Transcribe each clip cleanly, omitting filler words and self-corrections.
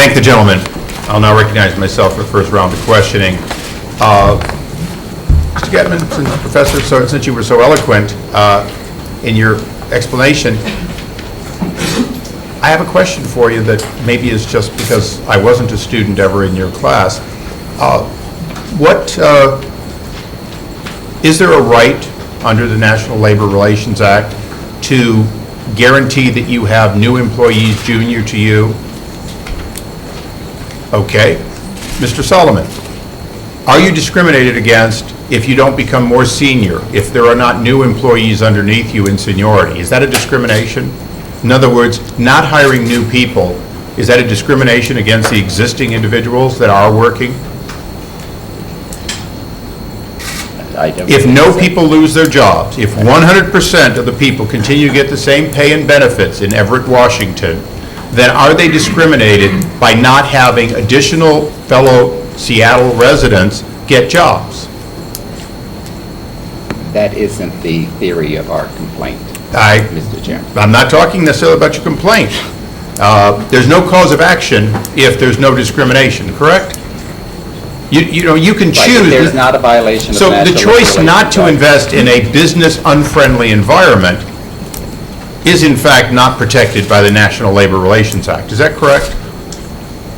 thank the gentleman. I'll now recognize myself for the first round of questioning. Mr. Getman, Professor, since you were so eloquent in your explanation, I have a question for you that maybe is just because I wasn't a student ever in your class. Is there a right under the National Labor Relations Act to guarantee that you have new employees junior to you? Okay. Mr. Solomon, are you discriminated against if you don't become more senior, if there are not new employees underneath you in seniority? Is that a discrimination? In other words, not hiring new people, is that a discrimination against the existing individuals that are working? If no people lose their jobs, if 100% of the people continue to get the same pay and benefits in Everett, Washington, then are they discriminated by not having additional fellow Seattle residents get jobs? That isn't the theory of our complaint, Mr. Chairman. I'm not talking necessarily about your complaint. There's no cause of action if there's no discrimination, correct? You know, you can choose. Right, there's not a violation of so national the choice not to law. invest in a business unfriendly environment is in fact not protected by the National Labor Relations Act. Is that correct?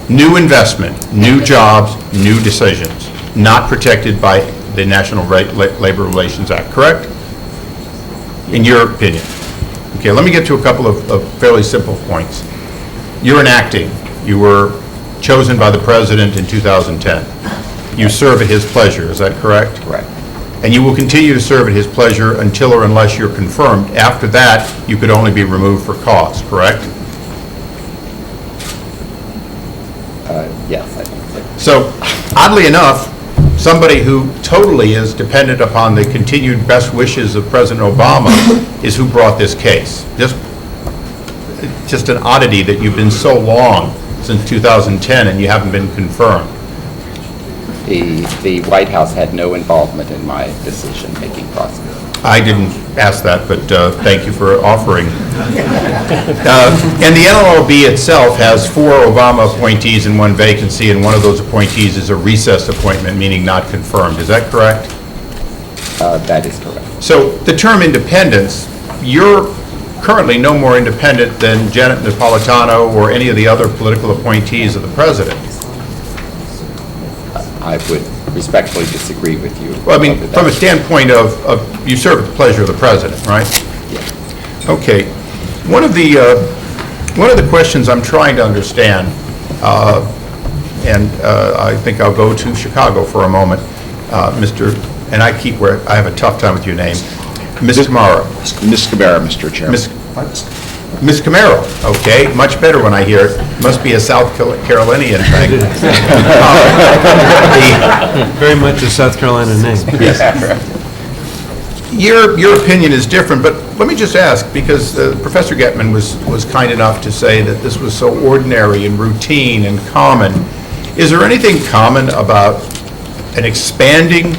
New investment, new jobs, new decisions, not protected by the National Labor Relations Act, correct? In your opinion. Okay, let me get to a couple of fairly simple points. You're enacting. You were chosen by the President in 2010. You serve at his pleasure, is that correct? Correct. And you will continue to serve at his pleasure until or unless you're confirmed. After that, you could only be removed for cause, correct? Yes, I think so. So, oddly enough, somebody who totally is dependent upon the continued best wishes of President Obama is who brought this case. Just an oddity that you've been so long since 2010 and you haven't been confirmed. The White House had no involvement in my decision-making process. I didn't ask that, but thank you for offering. And the NLRB itself has 4 Obama appointees and 1 vacancy, and one of those appointees is a recessed appointment, meaning not confirmed. Is that correct? That is correct. So the term independence, you're currently no more independent than Janet Napolitano or any of the other political appointees of the president. I would respectfully disagree with you. Well, I mean, from a standpoint of you serve at the pleasure of the president, right? Yes. Okay. One of the questions I'm trying to understand, and I think I'll go to Chicago for a moment, and I have a tough time with your name, Ms. Camaro. Ms. Camaro, Mr. Chairman. Ms. Camaro, okay, much better when I hear it. Must be a South Carolinian thing. Very much a South Carolina name. Your opinion is different, but let me just ask, because Professor Getman was kind enough to say that this was so ordinary and routine and common. Is there anything common about an expanding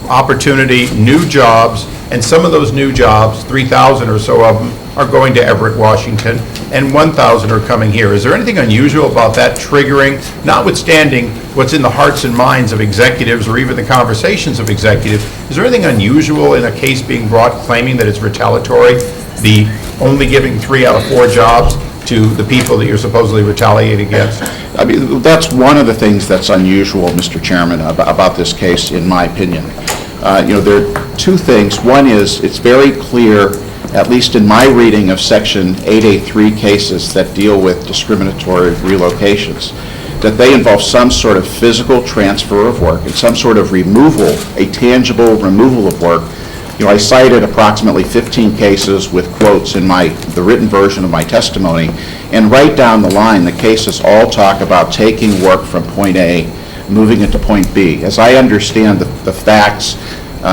opportunity, new jobs, and some of those new jobs, 3,000 or so of them, are going to Everett, Washington, and 1,000 are coming here? Is there anything unusual about that triggering, notwithstanding what's in the hearts and minds of executives or even the conversations of executives, is there anything unusual in a case being brought claiming that it's retaliatory, the only giving 3 out of 4 jobs to the people that you're supposedly retaliating against? I mean, that's one of the things that's unusual, Mr. Chairman, about this case, in my opinion. There are 2 things. One is it's very clear, at least in my reading of Section 8A3 cases that deal with discriminatory relocations, that they involve some sort of physical transfer of work and some sort of removal, a tangible removal of work. I cited approximately 15 cases with quotes in the written version of my testimony, and right down the line, the cases all talk about taking work from point A, moving it to point B. As I understand the facts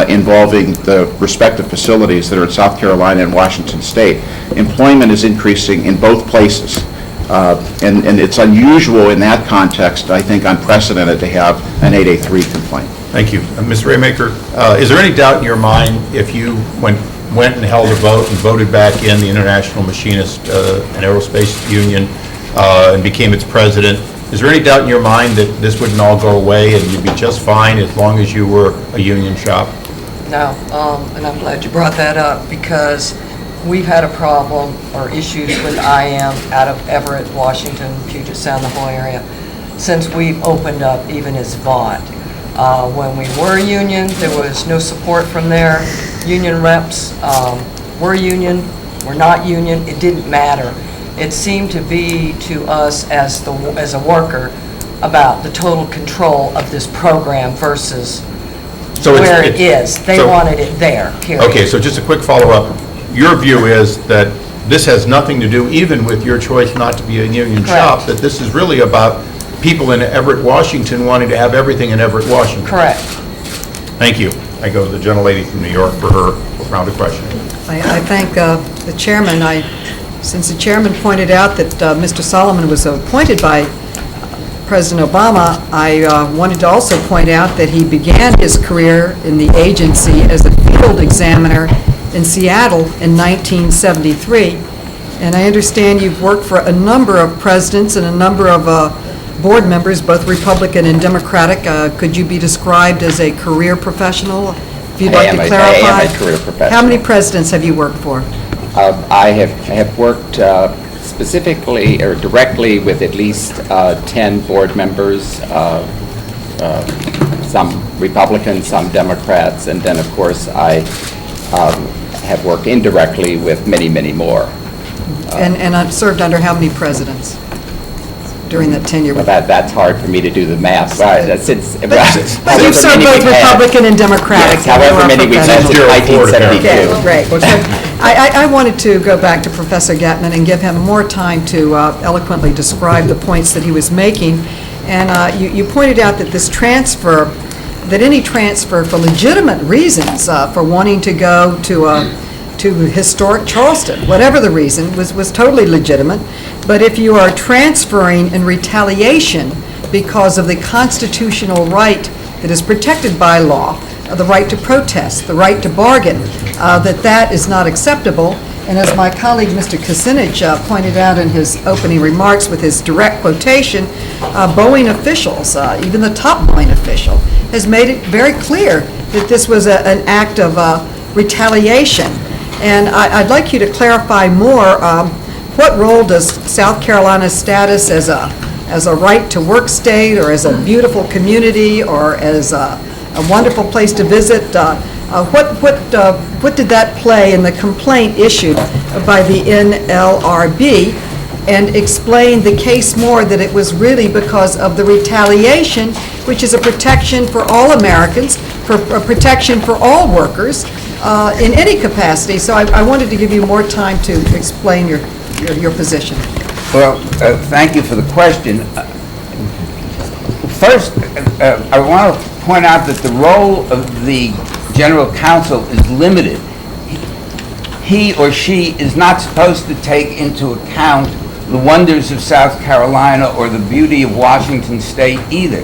involving the respective facilities that are in South Carolina and Washington State, employment is increasing in both places. And it's unusual in that context, I think unprecedented, to have an 8A3 complaint. Thank you. Ms. Raymaker, is there any doubt in your mind if you went and held a vote and voted back in the International Machinist and Aerospace Union and became its president, is there any doubt in your mind that this wouldn't all go away and you'd be just fine as long as you were a union shop? No, and I'm glad you brought that up, because we've had a problem or issues with IM out of Everett, Washington, Puget Sound, the whole area, since we've opened up even as Vaught. When we were a union, there was no support from their union reps. We're union, we're not union, it didn't matter. It seemed to be to us as a worker about the total control of this program versus where it is. They wanted it there, period. Okay, so just a quick follow-up. Your view is that this has nothing to do, even with your choice not to be a union shop, that this is really about people in Everett, Washington wanting to have everything in Everett, Washington. Correct. Thank you. I go to the gentlelady from New York for her round of questioning. I thank the chairman. Since the chairman pointed out that Mr. Solomon was appointed by President Obama, I wanted to also point out that he began his career in the agency as a field examiner in Seattle in 1973. And I understand you've worked for a number of presidents and a number of board members, both Republican and Democratic. Could you be described as a career professional? If you'd like to clarify. I am a career professional. How many presidents have you worked for? I have worked specifically or directly with at least 10 board members, some Republicans, some Democrats, and then, of course, I have worked indirectly with many, many more. And I've served under how many presidents during that tenure? Well, that's hard for me to do the math. But But you've served both Republican and Democratic. Yes, however many we've had since 1972. Okay, great. I wanted to go back to Professor Gatman and give him more time to eloquently describe the points that he was making. And you pointed out that this transfer, that any transfer for legitimate reasons, for wanting to go to historic Charleston, whatever the reason, was totally legitimate. But if you are transferring in retaliation because of the constitutional right that is protected by law, the right to protest, the right to bargain, that is not acceptable. And as my colleague, Mr. Kucinich, pointed out in his opening remarks with his direct quotation, Boeing officials, even the top Boeing official, has made it very clear that this was an act of retaliation. And I'd like you to clarify more, what role does South Carolina's status as a right-to-work state, or as a beautiful community, or as a wonderful place to visit, what did that play in the complaint issued by the NLRB, and explain the case more, that it was really because of the retaliation, which is a protection for all Americans, for a protection for all workers in any capacity. So I wanted to give you more time to explain your position. Well, thank you for the question. First, I want to point out that the role of the General Counsel is limited. He or she is not supposed to take into account the wonders of South Carolina or the beauty of Washington State either.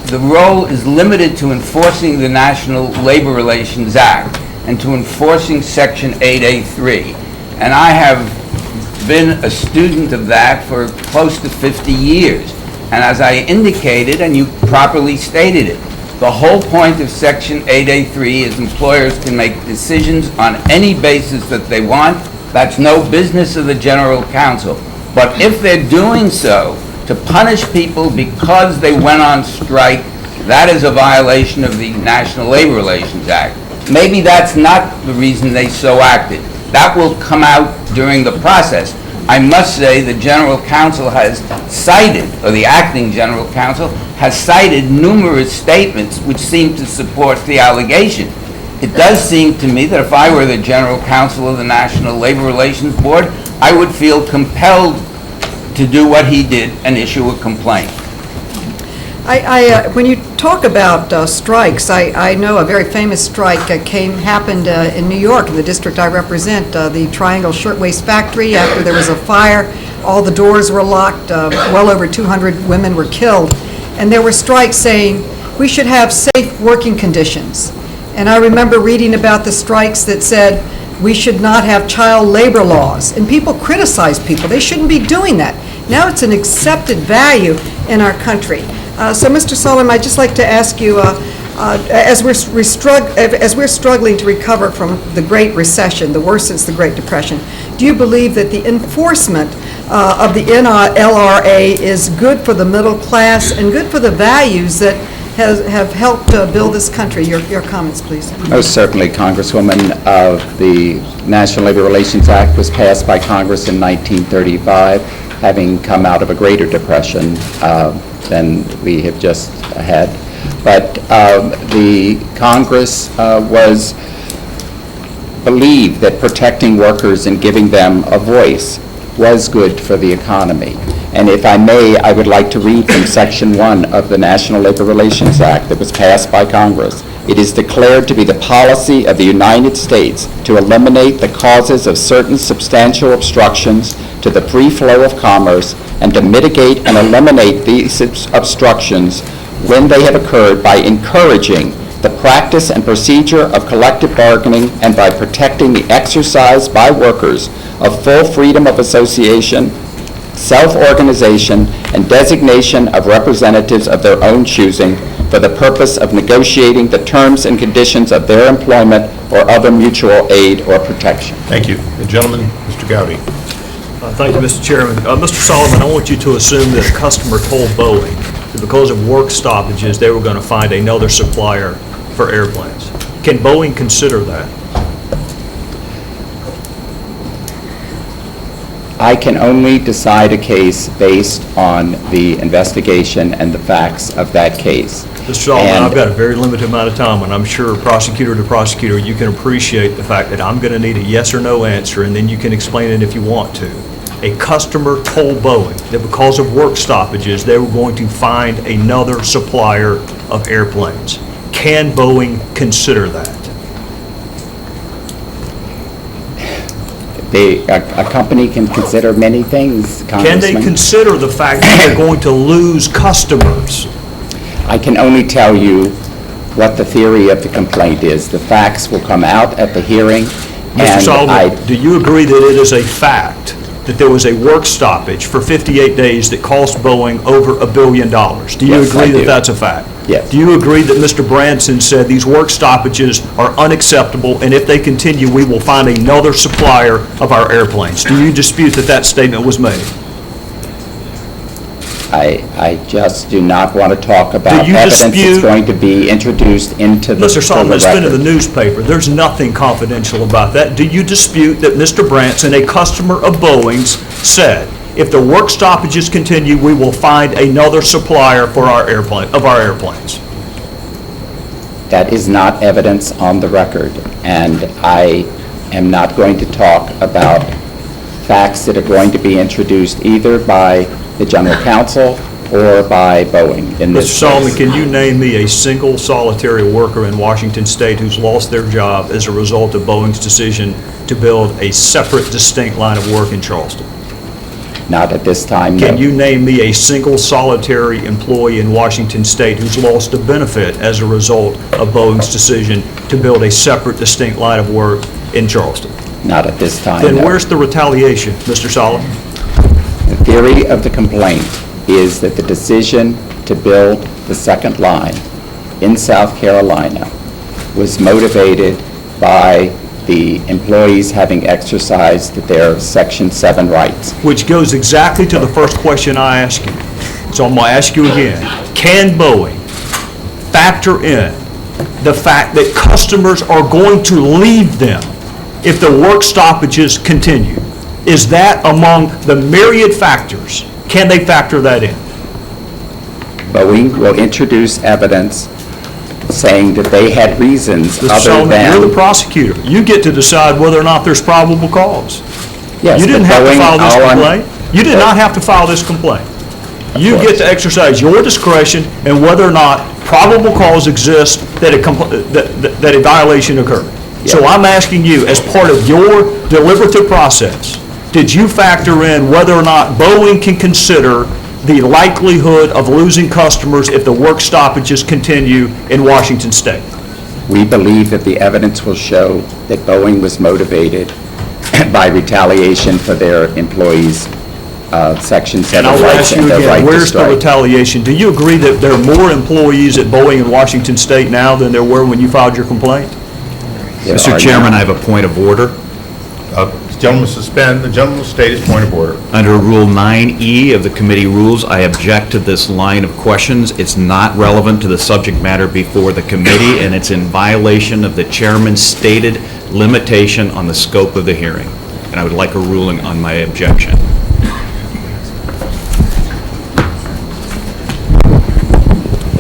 The role is limited to enforcing the National Labor Relations Act and to enforcing Section 8A3. And I have been a student of that for close to 50 years. And as I indicated, and you properly stated it, the whole point of Section 8A3 is employers can make decisions on any basis that they want. That's no business of the General Counsel. But if they're doing so to punish people because they went on strike, that is a violation of the National Labor Relations Act. Maybe that's not the reason they so acted. That will come out during the process. I must say the General Counsel has cited, or the acting General Counsel, has cited numerous statements which seem to support the allegation. It does seem to me that if I were the General Counsel of the National Labor Relations Board, I would feel compelled to do what he did and issue a complaint. When you talk about strikes, I know a very famous strike happened in New York, in the district I represent, the Triangle Shirtwaist Factory. After there was a fire, all the doors were locked, well over 200 women were killed, and there were strikes saying we should have safe working conditions. And I remember reading about the strikes that said we should not have child labor laws, and people criticized people. They shouldn't be doing that. Now it's an accepted value in our country. So, Mr. Solomon, I'd just like to ask you, as we're struggling to recover from the Great Recession, the worst since the Great Depression, do you believe that the enforcement of the NLRA is good for the middle class and good for the values that have helped build this country? Your comments, please. Most certainly, Congresswoman. The National Labor Relations Act was passed by Congress in 1935, having come out of a greater depression than we have just had. But the Congress believed that protecting workers and giving them a voice was good for the economy. And if I may, I would like to read from Section 1 of the National Labor Relations Act that was passed by Congress. It is declared to be the policy of the United States to eliminate the causes of certain substantial obstructions to the free flow of commerce and to mitigate and eliminate these obstructions when they have occurred by encouraging the practice and procedure of collective bargaining and by protecting the exercise by workers of full freedom of association, self-organization, and designation of representatives of their own choosing for the purpose of negotiating the terms and conditions of their employment or other mutual aid or protection. Thank you. The gentleman, Mr. Gowdy. Thank you, Mr. Chairman. Mr. Solomon, I want you to assume that a customer told Boeing that because of work stoppages, they were going to find another supplier for airplanes. Can Boeing consider that? I can only decide a case based on the investigation and the facts of that case. Mr. Solomon, I've got a very limited amount of time, and I'm sure prosecutor to prosecutor, you can appreciate the fact that I'm going to need a yes or no answer, and then you can explain it if you want to. A customer told Boeing that because of work stoppages, they were going to find another supplier of airplanes. Can Boeing consider that? A company can consider many things, Congressman. Can they consider the fact that they're going to lose customers? I can only tell you what the theory of the complaint is. The facts will come out at the hearing. Mr. Solomon, do you agree that it is a fact that there was a work stoppage for 58 days that cost Boeing over $1 billion? Do you agree that that's a fact? Yes. Do you agree that Mr. Branson said these work stoppages are unacceptable, and if they continue, we will find another supplier of our airplanes? Do you dispute that that statement was made? I just do not want to talk about evidence that's going to be introduced into the record. Mr. Solomon, it's been in the newspaper. There's nothing confidential about that. Do you dispute that Mr. Branson, a customer of Boeing's, said, if the work stoppages continue, we will find another supplier for our airplanes? That is not evidence on the record, and I am not going to talk about facts that are going to be introduced either by the General Counsel or by Boeing in this case. Mr. Solomon, can you name me a single solitary worker in Washington State who's lost their job as a result of Boeing's decision to build a separate, distinct line of work in Charleston? Not at this time, no. Can you name me a single solitary employee in Washington State who's lost a benefit as a result of Boeing's decision to build a separate, distinct line of work in Charleston? Not at this time, Then no. where's the retaliation, Mr. Solomon? The theory of the complaint is that the decision to build the second line in South Carolina was motivated by the employees having exercised their Section 7 rights. Which goes exactly to the first question I asked you. So I'm going to ask you again. Can Boeing factor in the fact that customers are going to leave them if the work stoppages continue? Is that among the myriad factors? Can they factor that in? Boeing will introduce evidence saying that they had reasons Mr. other Solomon, than... you're the prosecutor. You get to decide whether or not there's probable cause. Yes, you didn't but have to Boeing, file this all complaint. You did not have to file this complaint. You get to exercise your discretion in whether or not probable cause exists that a violation occurred. So I'm asking you, as part of your deliberative process, did you factor in whether or not Boeing can consider the likelihood of losing customers if the work stoppages continue in Washington State? We believe that the evidence will show that Boeing was motivated by retaliation for their employees' Section And 7 I'll rights ask and you the right again, to where's the strike. retaliation? Do you agree that there are more employees at Boeing in Washington State now than there were when you filed your complaint? There are Mr. Chairman, now. I have a point of order. The gentleman will suspend, the gentleman will state his point of order. Under Rule 9E of the committee rules, I object to this line of questions. It's not relevant to the subject matter before the committee, and it's in violation of the chairman's stated limitation on the scope of the hearing. And I would like a ruling on my objection.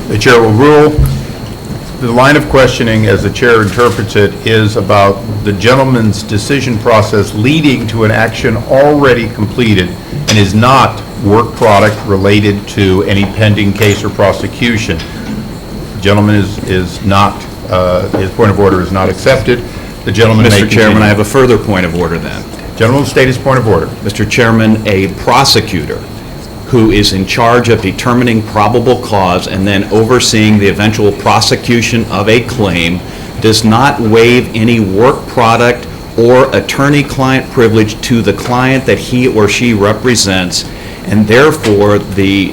The chair will rule. The line of questioning, as the chair interprets it, is about the gentleman's decision process leading to an action already completed and is not work product related to any pending case or prosecution. The gentleman is not, his point of order is not accepted. The gentleman may Mr. continue. Chairman, I have a further point of order then. Gentleman will state his point of order. Mr. Chairman, a prosecutor who is in charge of determining probable cause and then overseeing the eventual prosecution of a claim does not waive any work product or attorney-client privilege to the client that he or she represents, and therefore the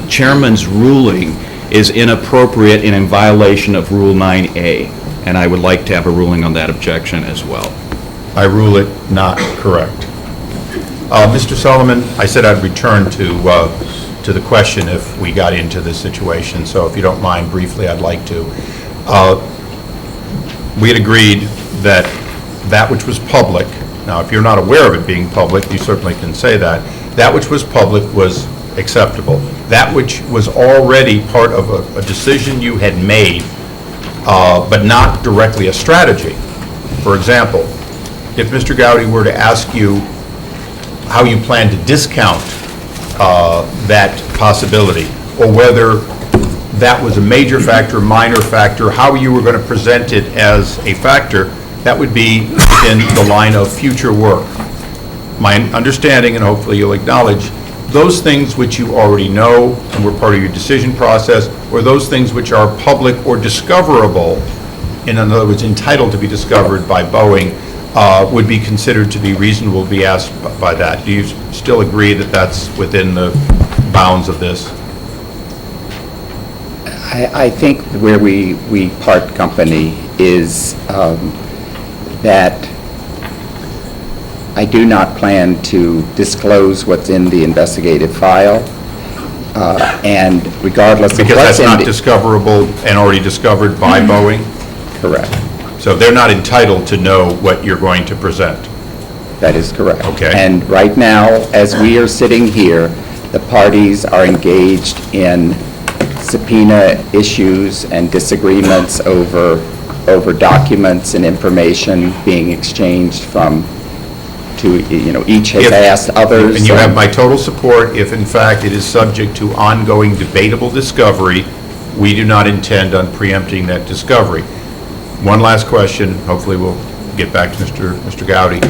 chairman's ruling is inappropriate and in violation of Rule 9A. And I would like to have a ruling on that objection as well. I rule it not correct. Mr. Solomon, I said I'd return to the question if we got into this situation, so if you don't mind briefly, I'd like to. We had agreed that that which was public, now if you're not aware of it being public, you certainly can say that, that which was public was acceptable. That which was already part of a decision you had made, but not directly a strategy. For example, if Mr. Gowdy were to ask you how you plan to discount that possibility, or whether that was a major factor, minor factor, how you were going to present it as a factor, that would be in the line of future work. My understanding, and hopefully you'll acknowledge, those things which you already know and were part of your decision process, or those things which are public or discoverable, in other words, entitled to be discovered by Boeing, would be considered to be reasonable to be asked by that. Do you still agree that that's within the bounds of this? I think where we part company is that I do not plan to disclose what's in the investigative file, and regardless of what's in Because that's not the- discoverable and already discovered by Boeing? Correct. So they're not entitled to know what you're going to present? That is correct. Okay. And right now, as we are sitting here, the parties are engaged in subpoena issues and disagreements over documents and information being exchanged each has asked others. And you have my total support if, in fact, it is subject to ongoing debatable discovery. We do not intend on preempting that discovery. One last question, hopefully we'll get back to Mr. Gowdy.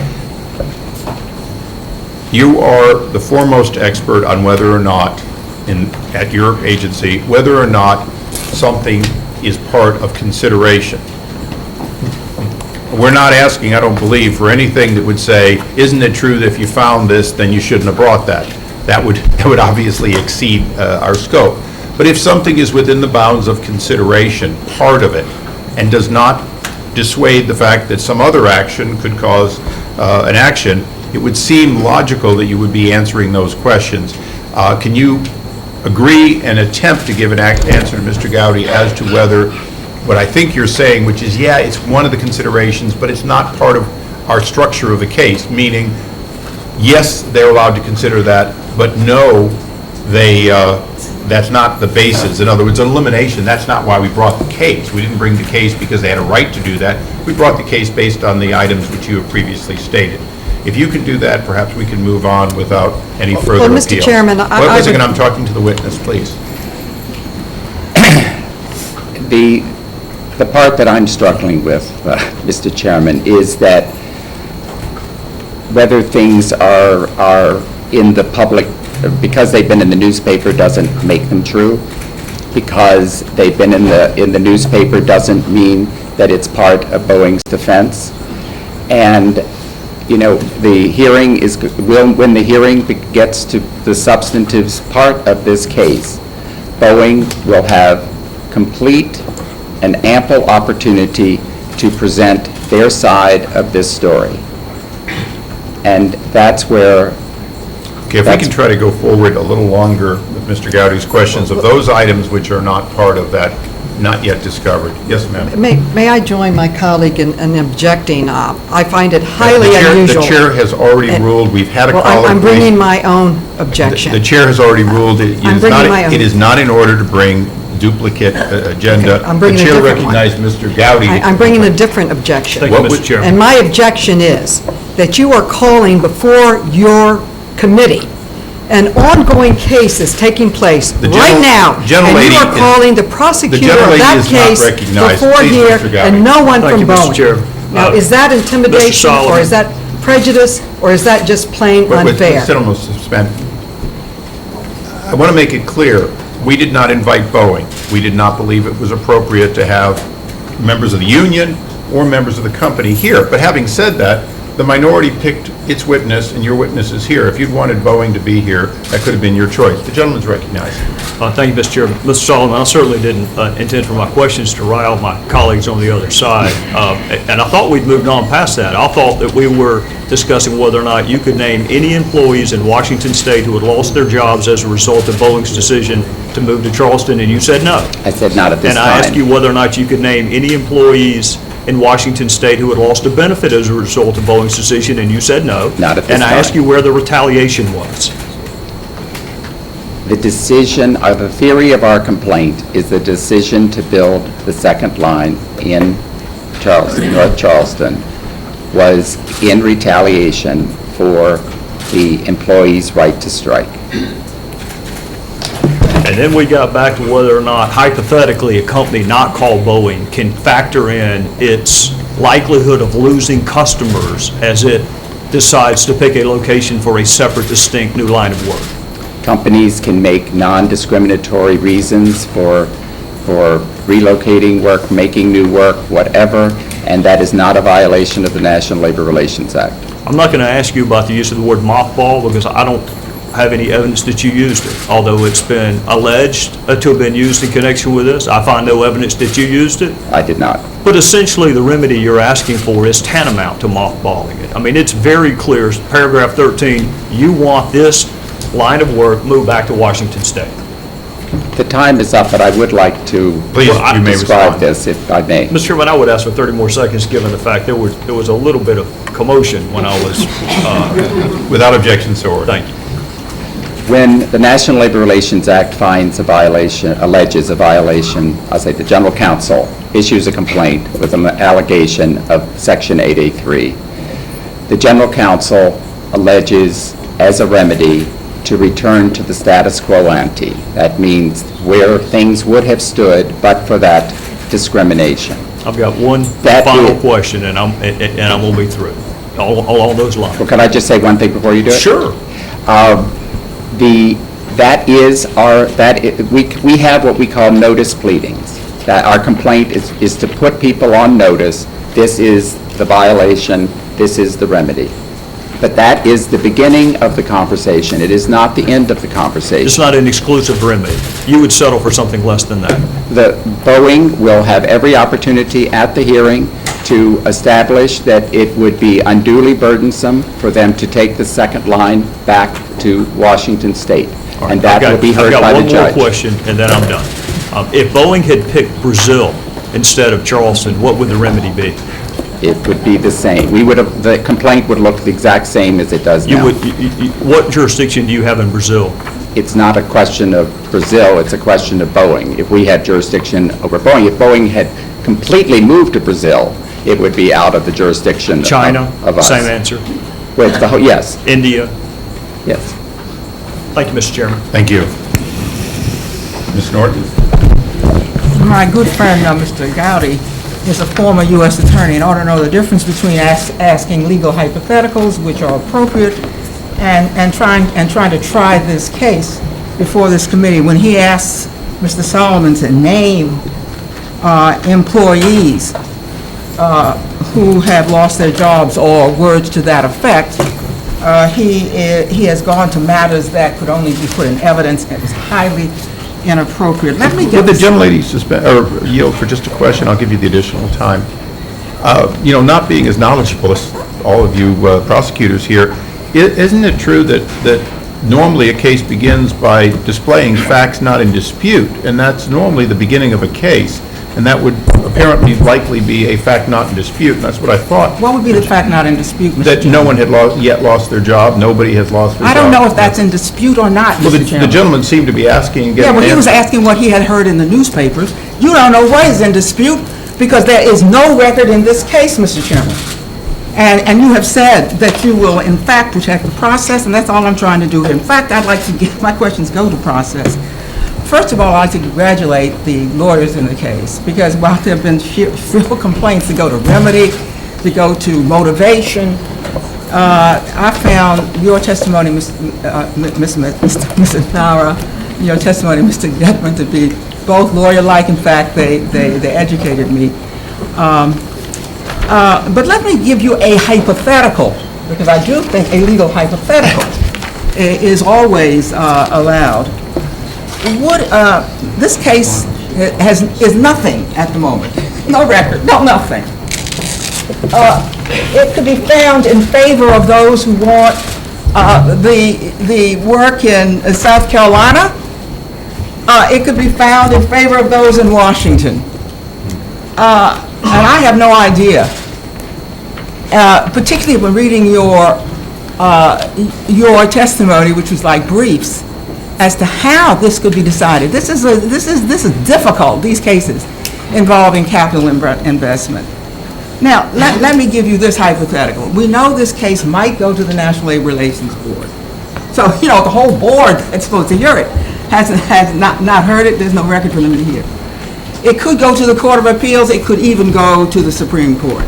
You are the foremost expert on whether or not, at your agency, whether or not something is part of consideration. We're not asking, I don't believe, for anything that would say, isn't it true that if you found this, then you shouldn't have brought that? That would obviously exceed our scope. But if something is within the bounds of consideration, part of it, and does not dissuade the fact that some other action could cause an action, it would seem logical that you would be answering those questions. Can you agree and attempt to give an answer to Mr. Gowdy as to whether what I think you're saying, which is, yeah, it's one of the considerations, but it's not part of our structure of the case, meaning, yes, they're allowed to consider that, but no, that's not the basis. In other words, elimination, that's not why we brought the case. We didn't bring the case because they had a right to do that. We brought the case based on the items which you have previously stated. If you can do that, perhaps we can move on without any further appeal. Well, Mr. Chairman, Wait a second, I'm talking to the witness, please. The part that I'm struggling with, Mr. Chairman, is that whether things are in the public, because they've been in the newspaper doesn't make them true. Because they've been in the newspaper doesn't mean that it's part of Boeing's defense. And you know, the hearing is, when the hearing gets to the substantive part of this case, Boeing will have complete and ample opportunity to present their side of this story. And that's where... Okay, if we can try to go forward a little longer with Mr. Gowdy's questions of those items which are not part of that, not yet discovered. Yes, ma'am. May I join my colleague in objecting? I find it highly unusual. The chair has already ruled, we've had a Well, colloquy. I'm bringing my own objection. The chair has already ruled it I'm is bringing not, my own. it is not in order to bring duplicate agenda. Okay, I'm bringing a different one. The chair recognized Mr. Gowdy. I'm bringing a different objection. Thank you, What Mr. would- Chairman. And my objection is that you are calling before your committee an ongoing case is taking place The right now. And gentlelady you are is- calling the prosecutor of gentlelady that is not case recognized. before Please, here Mr. Gowdy. and no one Thank from you, Mr. Boeing. Chair. Now, is that intimidation or Solomon. is that prejudice or is that just plain Wait, unfair? sit almost suspend. I want to make it clear, we did not invite Boeing. We did not believe it was appropriate to have members of the union or members of the company here. But having said that, the minority picked its witness, and your witness is here. If you'd wanted Boeing to be here, that could have been your choice. The gentleman's recognized. Thank you, Mr. Chairman. Mr. Solomon, I certainly didn't intend for my questions to rile my colleagues on the other side. And I thought we'd moved on past that. I thought that we were discussing whether or not you could name any employees in Washington State who had lost their jobs as a result of Boeing's decision to move to Charleston, and you said no. I said not at this And time. I asked you whether or not you could name any employees in Washington State who had lost a benefit as a result of Boeing's decision, and you said no. Not at this And I asked time. you where the retaliation was. The decision, or the theory of our complaint is the decision to build the second line in Charleston, North Charleston, was in retaliation for the employees' right to strike. And then we got back to whether or not hypothetically a company not called Boeing can factor in its likelihood of losing customers as it decides to pick a location for a separate, distinct new line of work. Companies can make non-discriminatory reasons for relocating work, making new work, whatever, and that is not a violation of the National Labor Relations Act. I'm not going to ask you about the use of the word mothball because I don't have any evidence that you used it, although it's been alleged to have been used in connection with this. I find no evidence that you used it. I did not. But essentially, the remedy you're asking for is tantamount to mothballing it. I mean, it's very clear, paragraph 13, you want this line of work moved back to Washington State. The time is up, but I would like to Please, you may describe respond. this, if I may. Mr. Chairman, I would ask for 30 more seconds, given the fact there was a little bit of commotion when I was, Without objection, so ordered. thank you. When the National Labor Relations Act finds a violation, alleges a violation, I'll say the General Counsel issues a complaint with an allegation of Section 8A3. The General Counsel alleges as a remedy to return to the status quo ante. That means where things would have stood but for that discrimination. I've got one That final is- question, and I'm going to be through, along those lines. Well, can I just say one thing before you do it? Sure. We have what we call notice pleadings. That our complaint is to put people on notice, this is the violation, this is the remedy. But that is the beginning of the conversation. It is not the end of the It's conversation. not an exclusive remedy. You would settle for something less than that. The Boeing will have every opportunity at the hearing to establish that it would be unduly burdensome for them to take the second line back to Washington State. And that will be heard by the I've got one judge. more question, and then I'm done. If Boeing had picked Brazil instead of Charleston, what would the remedy be? It would be the same. The complaint would look the exact same as it does now. What jurisdiction do you have in Brazil? It's not a question of Brazil, it's a question of Boeing. If we had jurisdiction over Boeing, if Boeing had completely moved to Brazil, it would be out of the jurisdiction China? of us. Same answer. Yes, India? yes. Thank you, Mr. Chairman. Thank you. Ms. Norton? My good friend, Mr. Gowdy, is a former U.S. attorney and ought to know the difference between asking legal hypotheticals, which are appropriate, and trying to try this case before this committee. When he asks Mr. Solomon to name employees who have lost their jobs or words to that effect. He has gone to matters that could only be put in evidence. It was highly inappropriate. Let me Would get the this. gentlelady yield for just a question? I'll give you the additional time. Not being as knowledgeable as all of you prosecutors here, isn't it true that normally a case begins by displaying facts not in dispute, and that's normally the beginning of a case, and that would apparently likely be a fact not in dispute, and that's what I thought. What would be the fact not in dispute, Mr. That Chairman? no one had yet lost their job, nobody has lost their job. I don't know if that's in dispute or not, Well, Mr. the Chairman. gentleman seemed to be asking and getting Yeah, an well, he was answer. asking what he had heard in the newspapers. You don't know what is in dispute because there is no record in this case, Mr. Chairman. And you have said that you will, in fact, protect the process, and that's all I'm trying to do. In fact, I'd like to get, my questions go to process. First of all, I'd like to congratulate the lawyers in the case, because while there have been shrill complaints to go to remedy, to go to motivation, I found your testimony, Mrs. Nara, your testimony, Mr. Getman, to be both lawyer-like. In fact, they educated me. But let me give you a hypothetical, because I do think a legal hypothetical is always allowed. This case is nothing at the moment. No record, nothing. It could be found in favor of those who want the work in South Carolina. It could be found in favor of those in Washington. And I have no idea, particularly when reading your testimony, which was like briefs, as to how this could be decided. This is difficult, these cases involving capital investment. Now, let me give you this hypothetical. We know this case might go to the National Labor Relations Board. So, the whole board that's supposed to hear it has not heard it. There's no record for them to hear. It could go to the Court of Appeals. It could even go to the Supreme Court.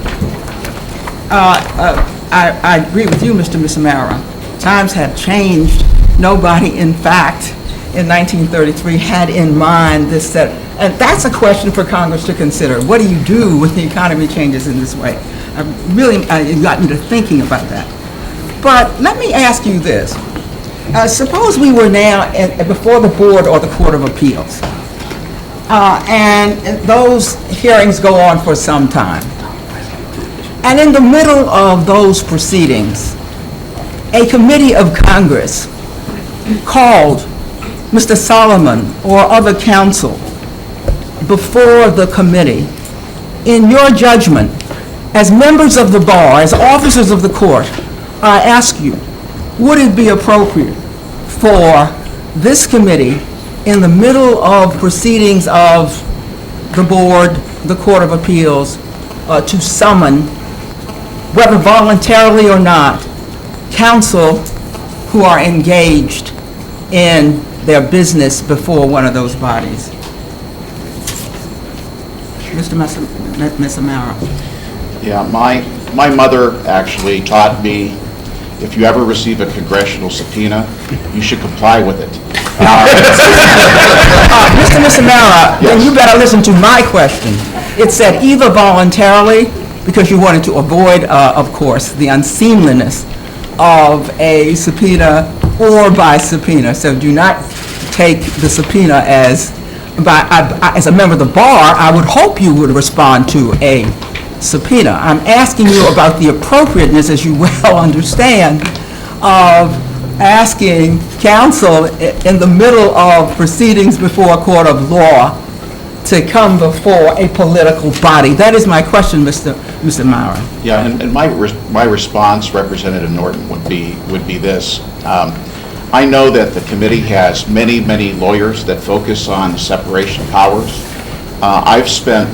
I agree with you, Mr. Missamara. Times have changed. Nobody, in fact, in 1933 had in mind this set. And that's a question for Congress to consider. What do you do when the economy changes in this way? It got me to thinking about that. But let me ask you this. Suppose we were now before the board or the Court of Appeals. And those hearings go on for some time. And in the middle of those proceedings, a committee of Congress called Mr. Solomon or other counsel before the committee. In your judgment, as members of the bar, as officers of the court, I ask you, would it be appropriate for this committee in the middle of proceedings of the board, the Court of Appeals, to summon, whether voluntarily or not, counsel who are engaged in their business before one of those bodies? Mr. Missamara. Yeah, my mother actually taught me, if you ever receive a congressional subpoena, you should comply with it. Mr. Missamara, then you better listen to my question. It said either voluntarily, because you wanted to avoid, of course, the unseemliness of a subpoena, or by subpoena. So do not take the subpoena as a member of the bar. I would hope you would respond to a subpoena. I'm asking you about the appropriateness, as you well understand, of asking counsel in the middle of proceedings before a court of law to come before a political body. That is my question, Mr. Myra. Yeah, and my response, Representative Norton, would be this. I know that the committee has many, many lawyers that focus on separation of powers. I've spent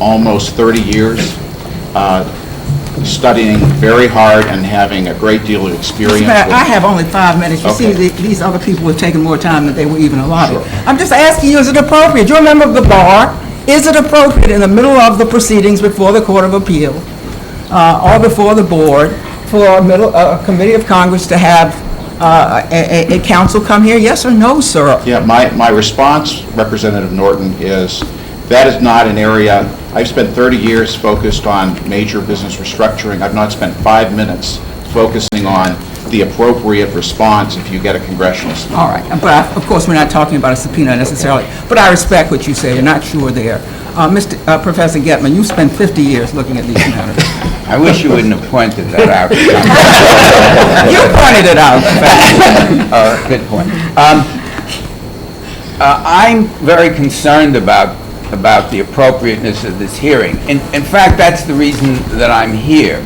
almost 30 years studying very hard and having a great deal of experience. I have only 5 minutes. You see, these other people have taken more time than they were even allotted. Sure. I'm just asking you, is it appropriate? You're a member of the bar. Is it appropriate in the middle of the proceedings before the Court of Appeal or before the board for a committee of Congress to have a counsel come here? Yes or no, sir? Yeah, my response, Representative Norton, is that is not an area I've spent 30 years focused on major business restructuring. I've not spent 5 minutes focusing on the appropriate response if you get a congressional subpoena. All right, but of course, we're not talking about a subpoena necessarily, but I respect what you say, you're not sure there. Professor Getman, you spent 50 years looking at these matters. I wish you wouldn't have pointed that out. You pointed it out, Professor. Good point. I'm very concerned about the appropriateness of this hearing. In fact, that's the reason that I'm here.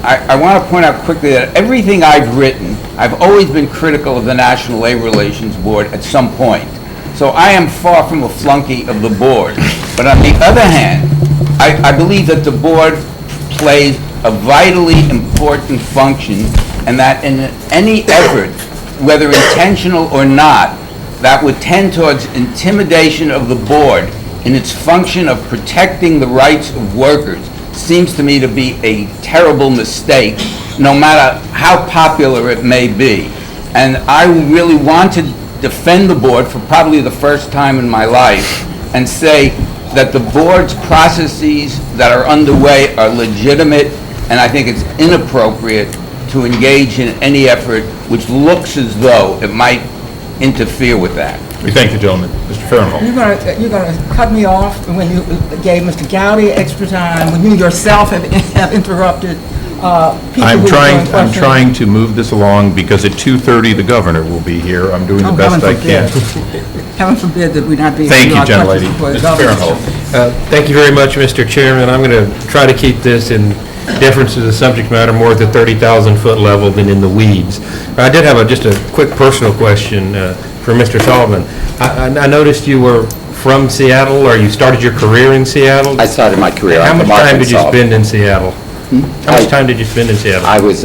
I want to point out quickly that everything I've written, I've always been critical of the National Labor Relations Board at some point. So I am far from a flunky of the board. But on the other hand, I believe that the board plays a vitally important function, and that in any effort, whether intentional or not, that would tend towards intimidation of the board in its function of protecting the rights of workers seems to me to be a terrible mistake, no matter how popular it may be. And I really want to defend the board for probably the first time in my life and say that the board's processes that are underway are legitimate, and I think it's inappropriate to engage in any effort which looks as though it might interfere with that. We thank the gentleman. Mr. Farrenhold. You're going to cut me off when you gave Mr. Gowdy extra time, when you yourself have interrupted people I'm who were doing trying questions. to move this along because at 2:30 the governor will be here. I'm doing the best I can. Heaven forbid that we not be. Thank you, our gentlelady. questions before the Mr. governor. Farrenhold. Thank you very much, Mr. Chairman. I'm going to try to keep this in deference to the subject matter more at the 30,000-foot level than in the weeds. I did have just a quick personal question for Mr. Sullivan. I noticed you were from Seattle, or you started your career in Seattle? I started my career. How I'm much from time did you Arkansas. spend in Seattle? How much time did you spend in Seattle? I was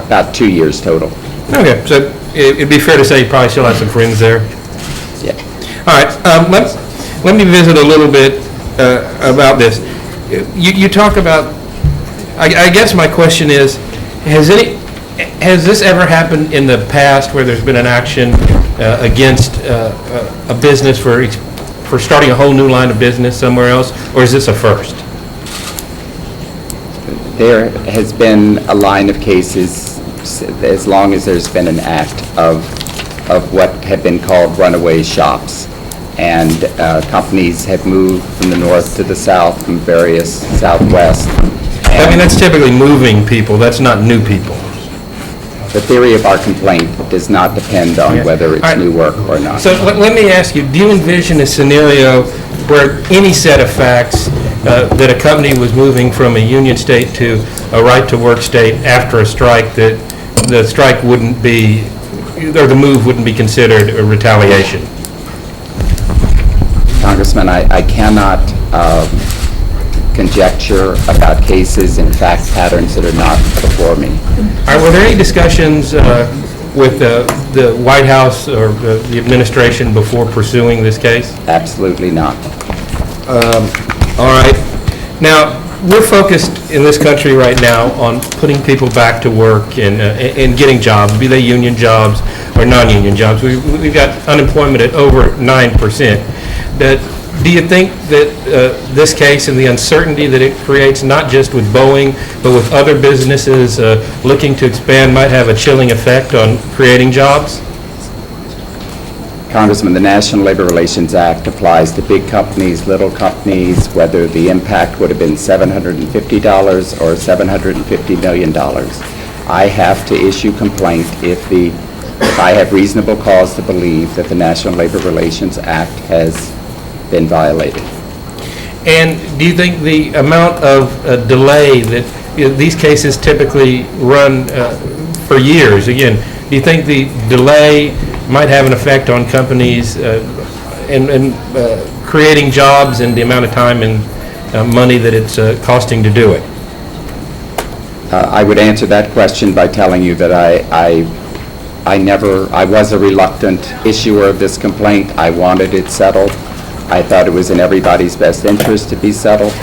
about 2 years total. Okay, so it'd be fair to say you probably still have some friends there? Yeah. All right, let me visit a little bit about this. You talk about, I guess my question is, has this ever happened in the past where there's been an action against a business for starting a whole new line of business somewhere else, or is this a first? There has been a line of cases as long as there's been an act of what have been called runaway shops. And companies have moved from the north to the south, from various southwest. I mean, that's typically moving people, that's not new people. The theory of our complaint does not depend on whether it's new work or not. So let me ask you, do you envision a scenario where any set of facts that a company was moving from a union state to a right-to-work state after a strike, that the strike wouldn't be, or the move wouldn't be considered a retaliation? Congressman, I cannot conjecture about cases and fact patterns that are not before me. Were there any discussions with the White House or the administration before pursuing this case? Absolutely not. All right. Now, we're focused in this country right now on putting people back to work and getting jobs, be they union jobs or non-union jobs. We've got unemployment at over 9%. Do you think that this case and the uncertainty that it creates, not just with Boeing, but with other businesses looking to expand, might have a chilling effect on creating jobs? Congressman, the National Labor Relations Act applies to big companies, little companies, whether the impact would have been $750 or $750 million. I have to issue complaint if I have reasonable cause to believe that the National Labor Relations Act has been violated. And do you think the amount of delay that these cases typically run for years, again, do you think the delay might have an effect on companies and creating jobs and the amount of time and money that it's costing to do it? I would answer that question by telling you that I was a reluctant issuer of this complaint. I wanted it settled. I thought it was in everybody's best interest to be settled.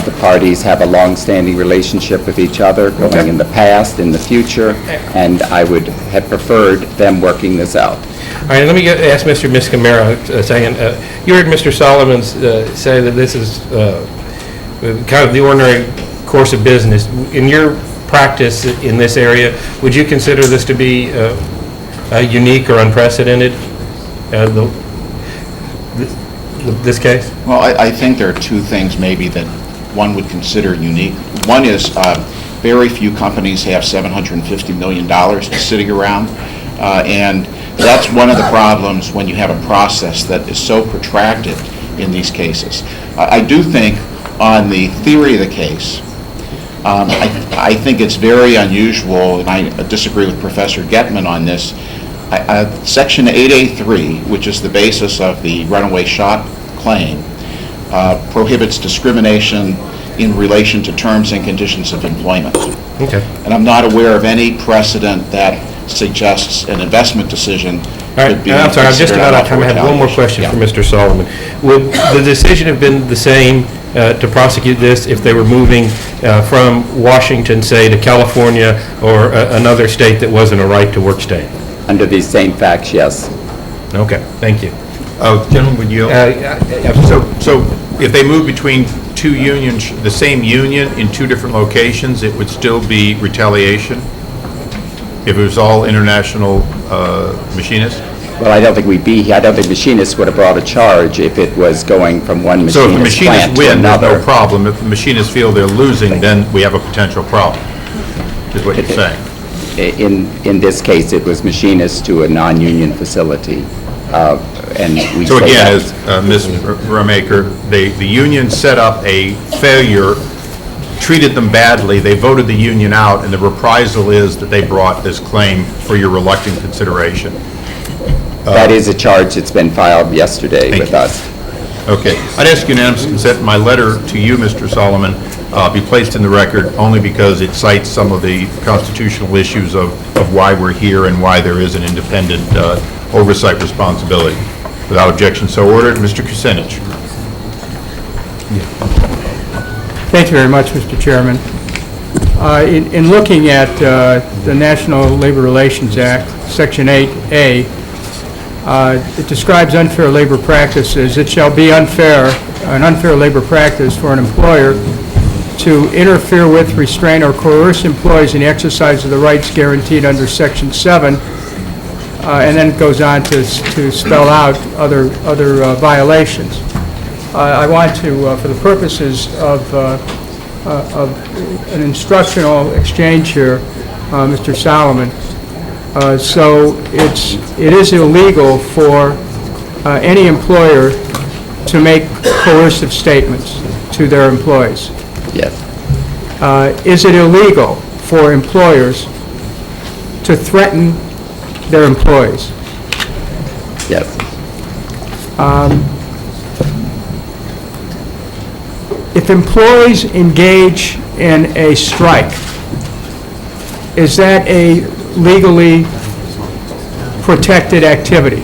The parties have a long-standing relationship with each other, going in the past, in the future, and I would have preferred them working this out. All right, let me ask Mr. Miscamara a second. You heard Mr. Solomon say that this is kind of the ordinary course of business. In your practice in this area, would you consider this to be unique or unprecedented, this case? Well, I think there are two things maybe that one would consider unique. One is very few companies have $750 million sitting around, and that's one of the problems when you have a process that is so protracted in these cases. I do think on the theory of the case, I think it's very unusual, and I disagree with Professor Getman on this. Section 8A3, which is the basis of the runaway shot claim, prohibits discrimination in relation to terms and conditions of employment. Okay. And I'm not aware of any precedent that suggests an investment decision could be I'm sorry, I'm just about out of time. I have one more question for Mr. Solomon. Would the decision have been the same to prosecute this if they were moving from Washington, say, to California or another state that wasn't a right-to-work state? Under these same facts, yes. Okay, thank you. Gentlemen, would you? So if they move between two unions, the same union in two different locations, it would still be retaliation? If it was all international machinists? Well, I don't think machinists would have brought a charge if it was going from one So if the machinist plant machinists to win, there's another. no problem. If the machinists feel they're losing, then we have a potential problem, is what you're saying. In this case, it was machinists to a non-union facility, and we So say again, that- as Ms. Remaker, the union set up a failure, treated them badly, they voted the union out, and the reprisal is that they brought this claim for your reluctant consideration. that is a charge that's been filed yesterday Thank with you. us. Okay. I'd ask unanimous consent my letter to you, Mr. Solomon, be placed in the record only because it cites some of the constitutional issues of why we're here and why there is an independent oversight responsibility. Without objection, so ordered. Mr. Kucinich. Thank you very much, Mr. Chairman. In looking at the National Labor Relations Act, Section 8A, it describes unfair labor practices. It shall be an unfair labor practice for an employer to interfere with, restrain, or coerce employees in the exercise of the rights guaranteed under Section 7, and then it goes on to spell out other violations. I want to, for the purposes of an instructional exchange here, Mr. Solomon, so it is illegal for any employer to make coercive statements to their employees. Yes. Is it illegal for employers to threaten their employees? Yes. If employees engage in a strike, is that a legally protected activity?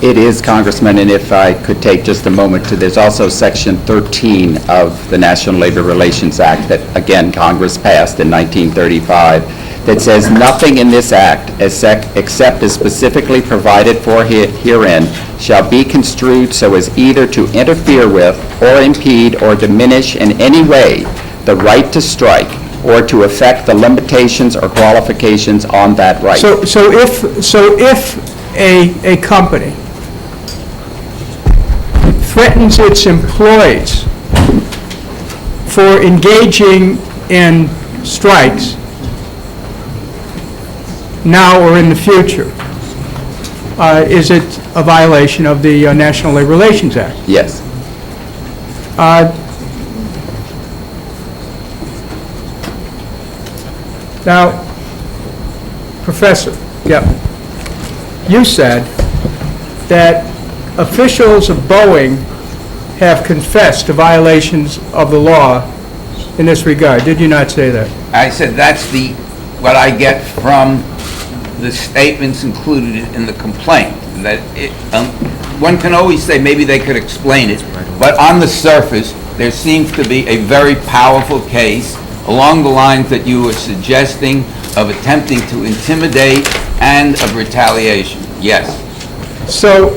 It is, Congressman, and if I could take just a moment to, there's also Section 13 of the National Labor Relations Act that, again, Congress passed in 1935, that says nothing in this act, except as specifically provided for herein, shall be construed so as either to interfere with or impede or diminish in any way the right to strike or to affect the limitations or qualifications on that right. So if a company threatens its employees for engaging in strikes now or in the future, is it a violation of the National Labor Relations Act? Yes. Now, Professor, you said that officials of Boeing have confessed to violations of the law in this regard. Did you not say that? I said that's what I get from the statements included in the complaint. That one can always say maybe they could explain it, but on the surface, there seems to be a very powerful case along the lines that you were suggesting of attempting to intimidate and of retaliation. Yes. So,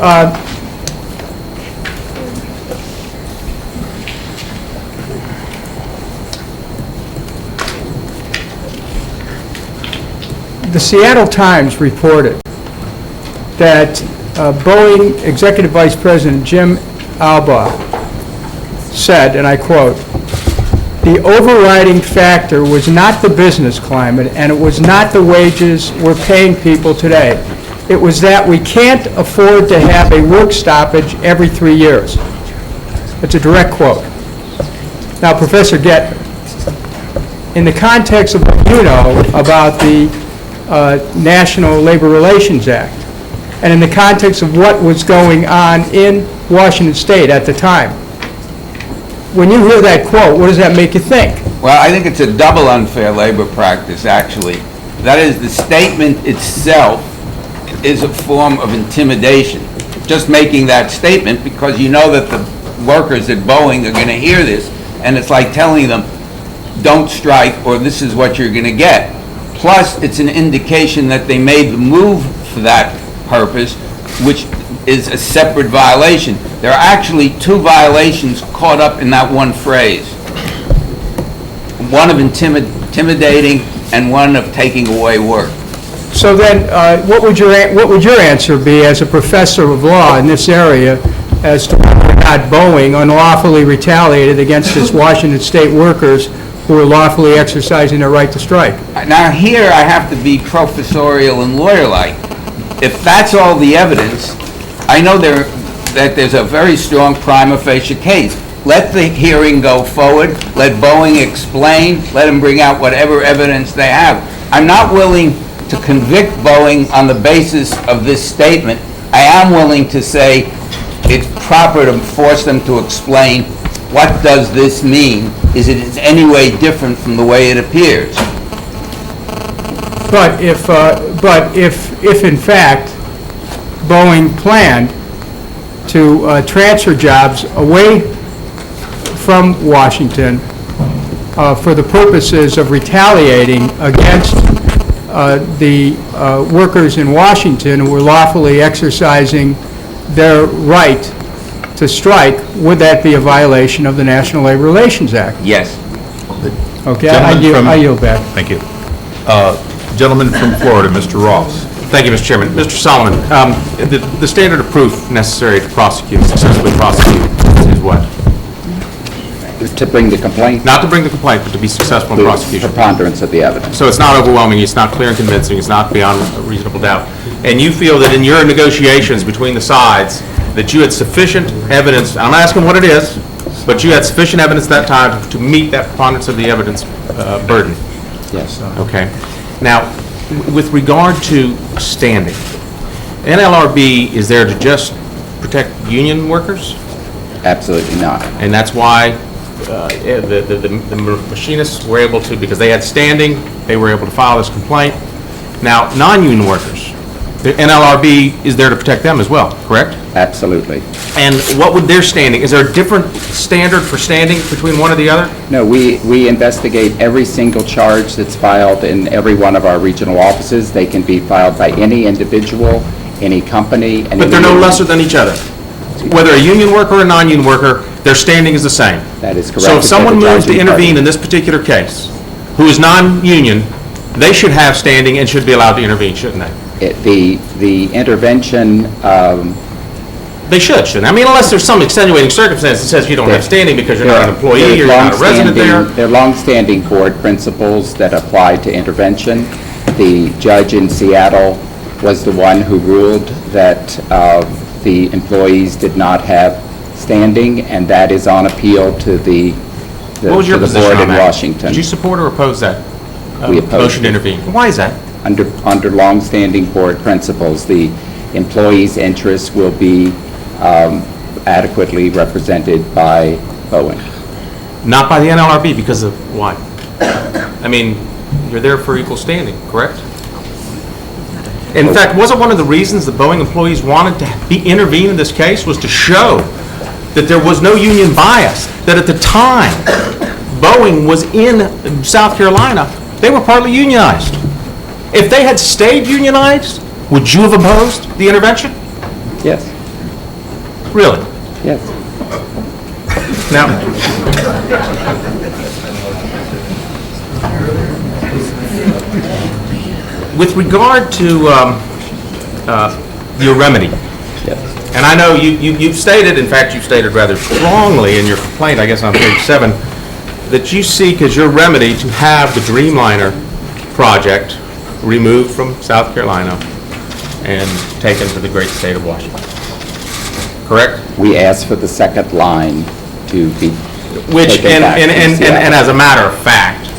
the Seattle Times reported that Boeing Executive Vice President Jim Albaugh said, and I quote, "The overriding factor was not the business climate, and it was not the wages we're paying people today. It was that we can't afford to have a work stoppage every 3 years." That's a direct quote. Now, Professor Getman, in the context of what you know about the National Labor Relations Act, and in the context of what was going on in Washington State at the time, when you hear that quote, what does that make you think? Well, I think it's a double unfair labor practice, actually. That is, the statement itself is a form of intimidation. Just making that statement because you know that the workers at Boeing are going to hear this, and it's like telling them, don't strike or this is what you're going to get. Plus, it's an indication that they made the move for that purpose, which is a separate violation. There are actually two violations caught up in that one phrase. One of intimidating and one of taking away work. So then, what would your answer be as a professor of law in this area as to whether or not Boeing unlawfully retaliated against its Washington State workers who were lawfully exercising their right to strike? Now here I have to be professorial and lawyer-like. If that's all the evidence, I know that there's a very strong prima facie case. Let the hearing go forward, let Boeing explain, let them bring out whatever evidence they have. I'm not willing to convict Boeing on the basis of this statement. I am willing to say it's proper to force them to explain what does this mean? Is it in any way different from the way it appears? But if in fact Boeing planned to transfer jobs away from Washington for the purposes of retaliating against the workers in Washington who were lawfully exercising their right to strike, would that be a violation of the National Labor Relations Act? Yes. Okay, I yield back. Thank you. Gentleman from Florida, Mr. Ross. Thank you, Mr. Chairman. Mr. Solomon, the standard of proof necessary to prosecute, successfully prosecute, is what? To bring the complaint? Not to bring the complaint, but to be successful in prosecution. Preponderance of the evidence. So it's not overwhelming, it's not clear and convincing, it's not beyond a reasonable doubt. And you feel that in your negotiations between the sides, that you had sufficient evidence, I'm not asking what it is, but you had sufficient evidence at that time to meet that preponderance of the evidence burden? Yes. Okay. Now, with regard to standing, NLRB is there to just protect union workers? Absolutely not. And that's why the machinists were able to, because they had standing, they were able to file this complaint. Now, non-union workers, the NLRB is there to protect them as well, correct? Absolutely. And what would their standing, is there a different standard for standing between one or the other? No, we investigate every single charge that's filed in every one of our regional offices. They can be filed by any individual, any company. But they're no lesser than each other. Whether a union worker or a non-union worker, their standing is the same. That is correct. So if someone moves to intervene in this particular case, who is non-union, they should have standing and should be allowed to intervene, shouldn't they? The intervention... They shouldn't. I mean, unless there's some extenuating circumstance that says you don't have standing because you're not an employee or you're not a resident there. There are long-standing board principles that apply to intervention. The judge in Seattle was the one who ruled that the employees did not have standing, and that is on appeal to the What was your position board on in that? Washington. Did you support or oppose that We opposed motion to it. intervene? Why is that? Under long-standing board principles, the employees' interests will be adequately represented by Boeing. Not by the NLRB, because of why? I mean, you're there for equal standing, correct? In fact, wasn't one of the reasons the Boeing employees wanted to intervene in this case was to show that there was no union bias, that at the time Boeing was in South Carolina, they were partly unionized. If they had stayed unionized, would you have opposed the intervention? Yes, Really? yes. Now, with regard to your remedy, Yes. and I know you've stated, in fact, you've stated rather strongly in your complaint, I guess on page 7, that you seek as your remedy to have the Dreamliner project removed from South Carolina and taken to the great state of Washington. Correct? We asked for the second line to be Which, taken back from and Seattle. as a matter of fact,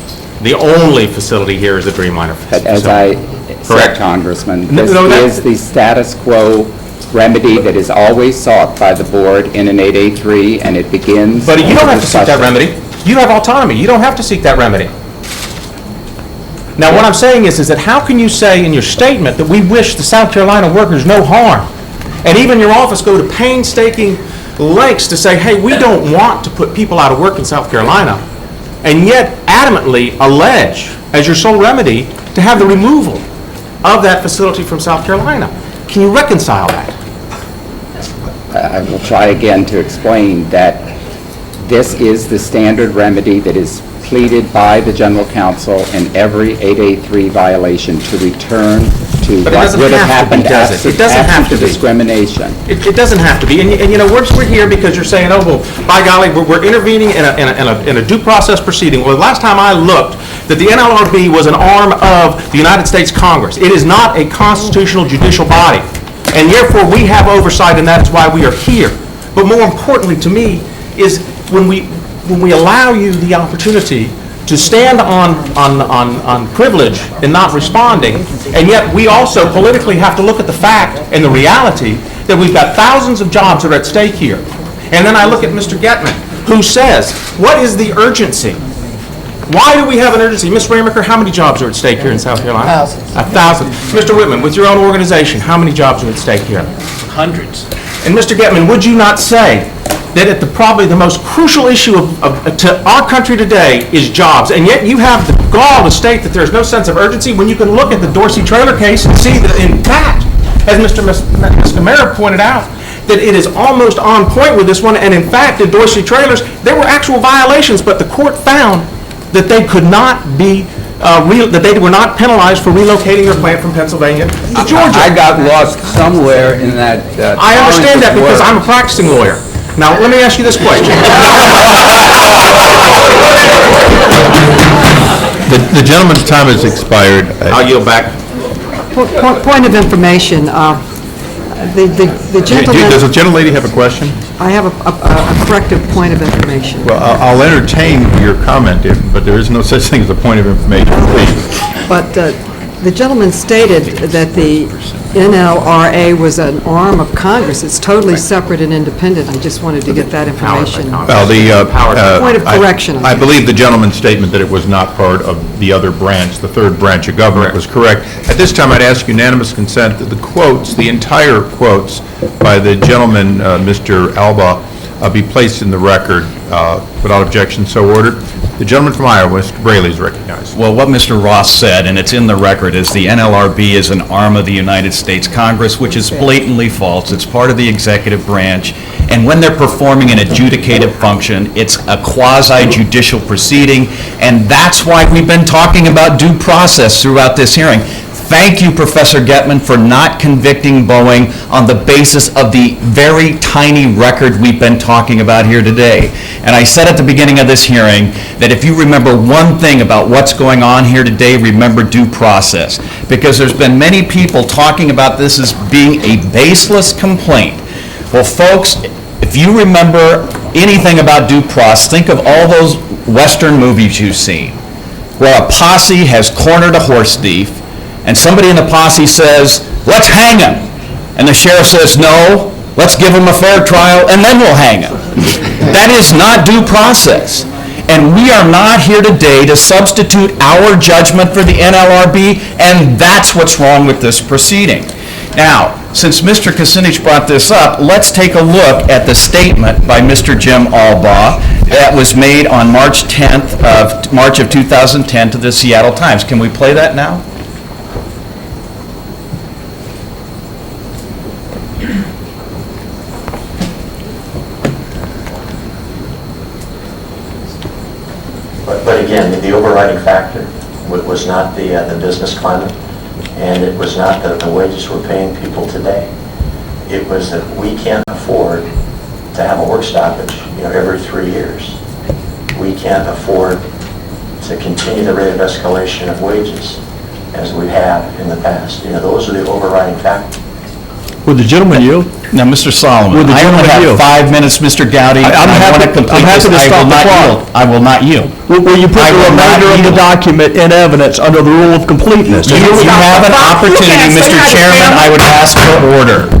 the only facility here is a Dreamliner But facility. as I said, Correct. Congressman, No, this no, that- is the status quo remedy that is always sought by the board in an 8A3, and it begins... But you don't have to seek that discussion. remedy. You have autonomy. You don't have to seek that remedy. Now, what I'm saying is that how can you say in your statement that we wish the South Carolina workers no harm, and even your office go to painstaking lengths to say, hey, we don't want to put people out of work in South Carolina, and yet adamantly allege as your sole remedy to have the removal of that facility from South Carolina? Can you reconcile that? I will try again to explain that this is the standard remedy that is pleaded by the general counsel in every 8A3 violation to return to But it what doesn't would have have to be, happened does it? absent It doesn't have to be. discrimination. It doesn't have to be, and you know, we're here because you're saying, oh, well, by golly, we're intervening in a due process proceeding. Well, the last time I looked, that the NLRB was an arm of the United States Congress. It is not a constitutional judicial body, and therefore we have oversight, and that's why we are here. But more importantly to me is when we allow you the opportunity to stand on privilege and not responding, and yet we also politically have to look at the fact and the reality that we've got thousands of jobs that are at stake here. And then I look at Mr. Getman, who says, what is the urgency? Why do we have an urgency? Ms. Ramaker, how many jobs are at stake here in South Carolina? Thousands. 1,000. Mr. Whitman, with your own organization, how many jobs are at stake here? Hundreds. And Mr. Getman, would you not say that at probably the most crucial issue to our country today is jobs, and yet you have the gall to state that there's no sense of urgency when you can look at the Dorsey trailer case and see that in fact, as Mr. Mayor pointed out, that it is almost on point with this one, and in fact, the Dorsey trailers, there were actual violations, but the court found that they could not be, that they were not penalized for relocating their plant from Pennsylvania to Georgia. I got lost somewhere in that. I understand that because I'm a practicing lawyer. Now, let me ask you this question. The gentleman's time has expired. I'll yield back. Point of information, the gentleman, Does the gentlelady have a question? I have a corrective point of information. Well, I'll entertain your comment, but there is no such thing as a point of information, please. But the gentleman stated that the NLRA was an arm of Congress. It's totally separate and independent. I just wanted to get that information. Well, Point of correction. I believe the gentleman's statement that it was not part of the other branch, the third branch of government, was correct. At this time, I'd ask unanimous consent that the quotes, the entire quotes by the gentleman, Mr. Alba, be placed in the record. Without objection, so ordered. The gentleman from Iowa, Mr. Braley, is recognized. Well, what Mr. Ross said, and it's in the record, is the NLRB is an arm of the United States Congress, which is blatantly false. It's part of the executive branch, and when they're performing an adjudicative function, it's a quasi-judicial proceeding, and that's why we've been talking about due process throughout this hearing. Thank you, Professor Getman, for not convicting Boeing on the basis of the very tiny record we've been talking about here today. And I said at the beginning of this hearing that if you remember one thing about what's going on here today, remember due process. Because there's been many people talking about this as being a baseless complaint. Well, folks, if you remember anything about due process, think of all those Western movies you've seen, where a posse has cornered a horse thief, and somebody in the posse says, let's hang him. And the sheriff says, no, let's give him a fair trial, and then we'll hang him. That is not due process. And we are not here today to substitute our judgment for the NLRB, and that's what's wrong with this proceeding. Now, since Mr. Kucinich brought this up, let's take a look at the statement by Mr. Jim Albaugh that was made on March of 2010 to the Seattle Times. Can we play that now? But again, the overriding factor was not the business climate, and it was not the wages we're paying people today. It was that we can't afford to have a work stoppage, every 3 years. We can't afford to continue the rate of escalation of wages as we have in the past. Those are the overriding factors. Would the gentleman yield? Now, Mr. Solomon, Would the I only gentleman have yield? 5 minutes, Mr. Gowdy. I'm and I happy- want to complete I'm happy this. to stop the clock. I will not yield. Will you put I the will not remainder of the yield. document in evidence under the rule of completeness? You have an opportunity, Mr. Chairman, I would ask for order.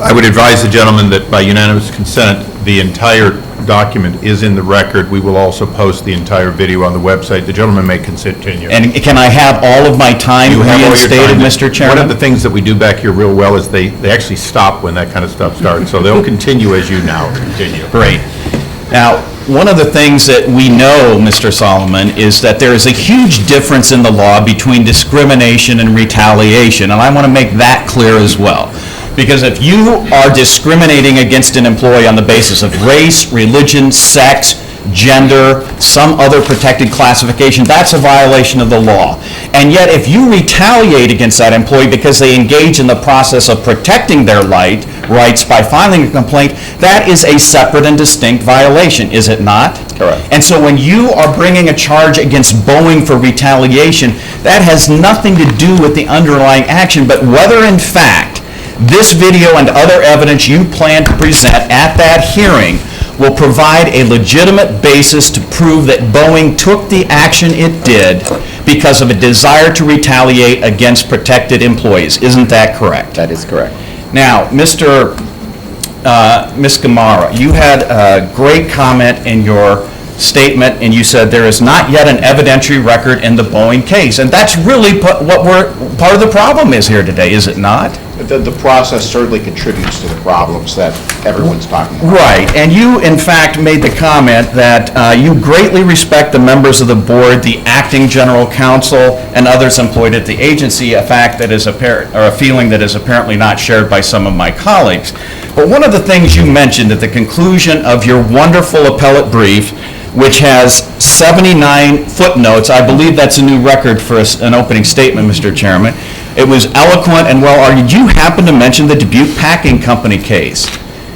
I would advise the gentleman that by unanimous consent, the entire document is in the record. We will also post the entire video on the website. The gentleman may continue. And can I have all of my time You have all your reinstated, time. Mr. Chairman? One of the things that we do back here real well is they actually stop when that kind of stuff starts, so they'll continue as you now continue. Great. Now, one of the things that we know, Mr. Solomon, is that there is a huge difference in the law between discrimination and retaliation, and I want to make that clear as well. Because if you are discriminating against an employee on the basis of race, religion, sex, gender, some other protected classification, that's a violation of the law. And yet, if you retaliate against that employee because they engage in the process of protecting their rights by filing a complaint, that is a separate and distinct violation, is it not? Correct. And so when you are bringing a charge against Boeing for retaliation, that has nothing to do with the underlying action, but whether in fact this video and other evidence you plan to present at that hearing will provide a legitimate basis to prove that Boeing took the action it did because of a desire to retaliate against protected employees. Isn't that correct? That is correct. Now, Ms. Gamarra, you had a great comment in your statement, and you said there is not yet an evidentiary record in the Boeing case. And that's really part of the problem is here today, is it not? The process certainly contributes to the problems that everyone's talking about. Right, and you, in fact, made the comment that you greatly respect the members of the board, the acting general counsel, and others employed at the agency, a fact that is apparent, or a feeling that is apparently not shared by some of my colleagues. But one of the things you mentioned at the conclusion of your wonderful appellate brief, which has 79 footnotes, I believe that's a new record for an opening statement, Mr. Chairman. It was eloquent and well-argued. You happened to mention the Dubuque Packing Company case.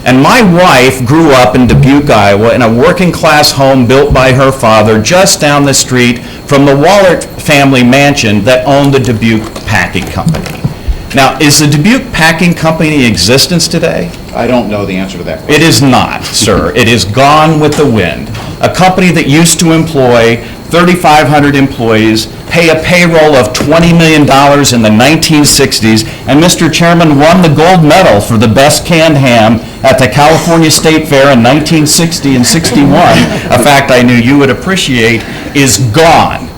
And my wife grew up in Dubuque, Iowa, in a working-class home built by her father just down the street from the Wallert family mansion that owned the Dubuque Packing Company. Now, is the Dubuque Packing Company in existence today? I don't know the answer to that question. It is not, sir. It is gone with the wind. A company that used to employ 3,500 employees, pay a payroll of $20 million in the 1960s, and Mr. Chairman won the gold medal for the best canned ham at the California State Fair in 1960 and 61, a fact I knew you would appreciate, is gone.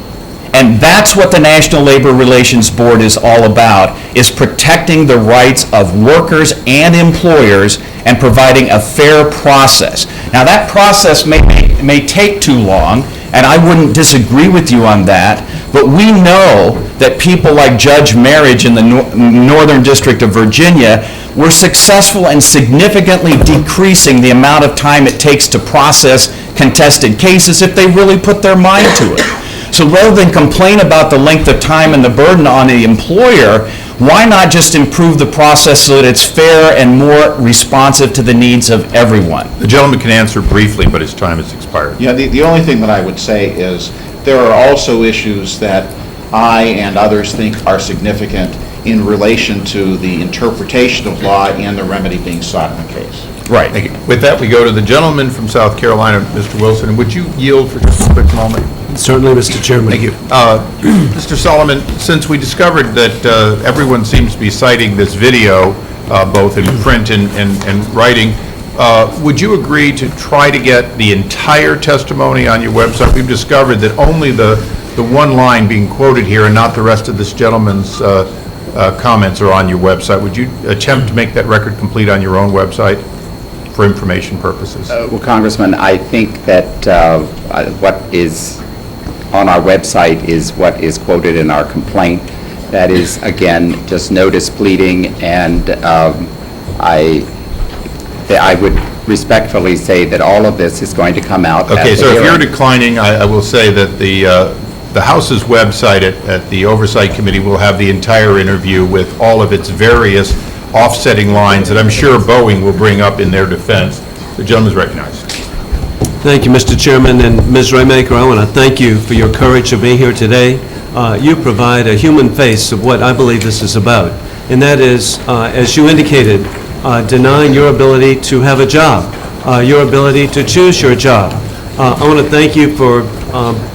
And that's what the National Labor Relations Board is all about, is protecting the rights of workers and employers and providing a fair process. Now, that process may take too long, and I wouldn't disagree with you on that, but we know that people like Judge Marriage in the Northern District of Virginia were successful in significantly decreasing the amount of time it takes to process contested cases if they really put their mind to it. So rather than complain about the length of time and the burden on the employer, why not just improve the process so that it's fair and more responsive to the needs of everyone? The gentleman can answer briefly, but his time has expired. Yeah, the only thing that I would say is there are also issues that I and others think are significant in relation to the interpretation of law and the remedy being sought in the case. Right. Thank you. With that, we go to the gentleman from South Carolina, Mr. Wilson. And would you yield for just a quick moment? Certainly, Mr. Chairman. Thank you. Mr. Solomon, since we discovered that everyone seems to be citing this video, both in print and writing, would you agree to try to get the entire testimony on your website? We've discovered that only the one line being quoted here and not the rest of this gentleman's comments are on your website. Would you attempt to make that record complete on your own website for information purposes? Well, Congressman, I think that what is on our website is what is quoted in our complaint. That is, again, just notice pleading, and I would respectfully say that all of this is going to come out at Okay, the so if you're hearing. declining, I will say that the House's website at the Oversight Committee will have the entire interview with all of its various offsetting lines that I'm sure Boeing will bring up in their defense. The gentleman is recognized. Thank you, Mr. Chairman, and Ms. Raymaker, I want to thank you for your courage of being here today. You provide a human face of what I believe this is about, and that is, as you indicated, denying your ability to have a job, your ability to choose your job. I want to thank you for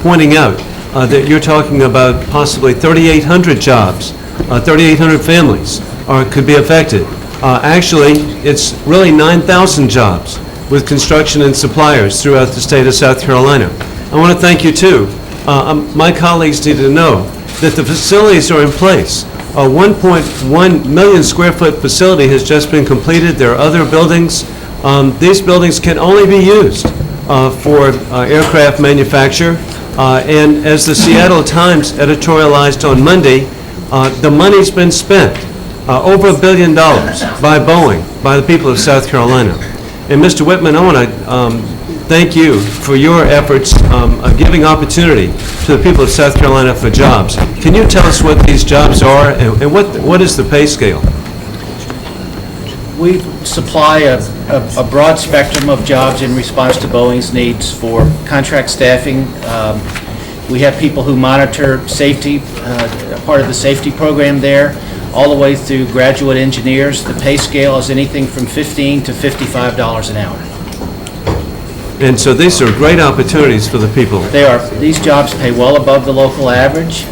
pointing out that you're talking about possibly 3,800 jobs, 3,800 families could be affected. Actually, it's really 9,000 jobs with construction and suppliers throughout the state of South Carolina. I want to thank you, too. My colleagues need to know that the facilities are in place. A 1.1 million square foot facility has just been completed. There are other buildings. These buildings can only be used for aircraft manufacture. And as the Seattle Times editorialized on Monday, the money's been spent, over $1 billion by Boeing, by the people of South Carolina. And Mr. Whitman, I want to thank you for your efforts of giving opportunity to the people of South Carolina for jobs. Can you tell us what these jobs are and what is the pay scale? We supply a broad spectrum of jobs in response to Boeing's needs for contract staffing. We have people who monitor safety, part of the safety program there, all the way through graduate engineers. The pay scale is anything from $15 to $55 an hour. And so these are great opportunities for the people. They are. These jobs pay well above the local average.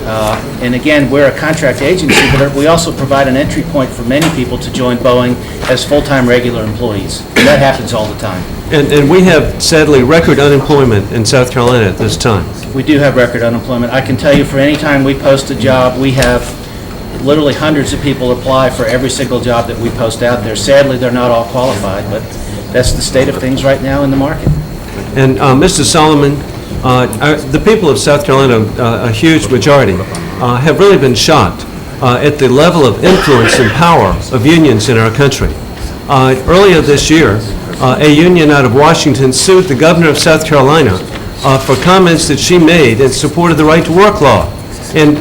And again, we're a contract agency, but we also provide an entry point for many people to join Boeing as full-time regular employees. And that happens all the time. And we have, sadly, record unemployment in South Carolina at this time. We do have record unemployment. I can tell you, for any time we post a job, we have literally hundreds of people apply for every single job that we post out there. Sadly, they're not all qualified, but that's the state of things right now in the market. And Mr. Solomon, the people of South Carolina, a huge majority, have really been shocked at the level of influence and power of unions in our country. Earlier this year, a union out of Washington sued the governor of South Carolina for comments that she made in support of the right to work law. And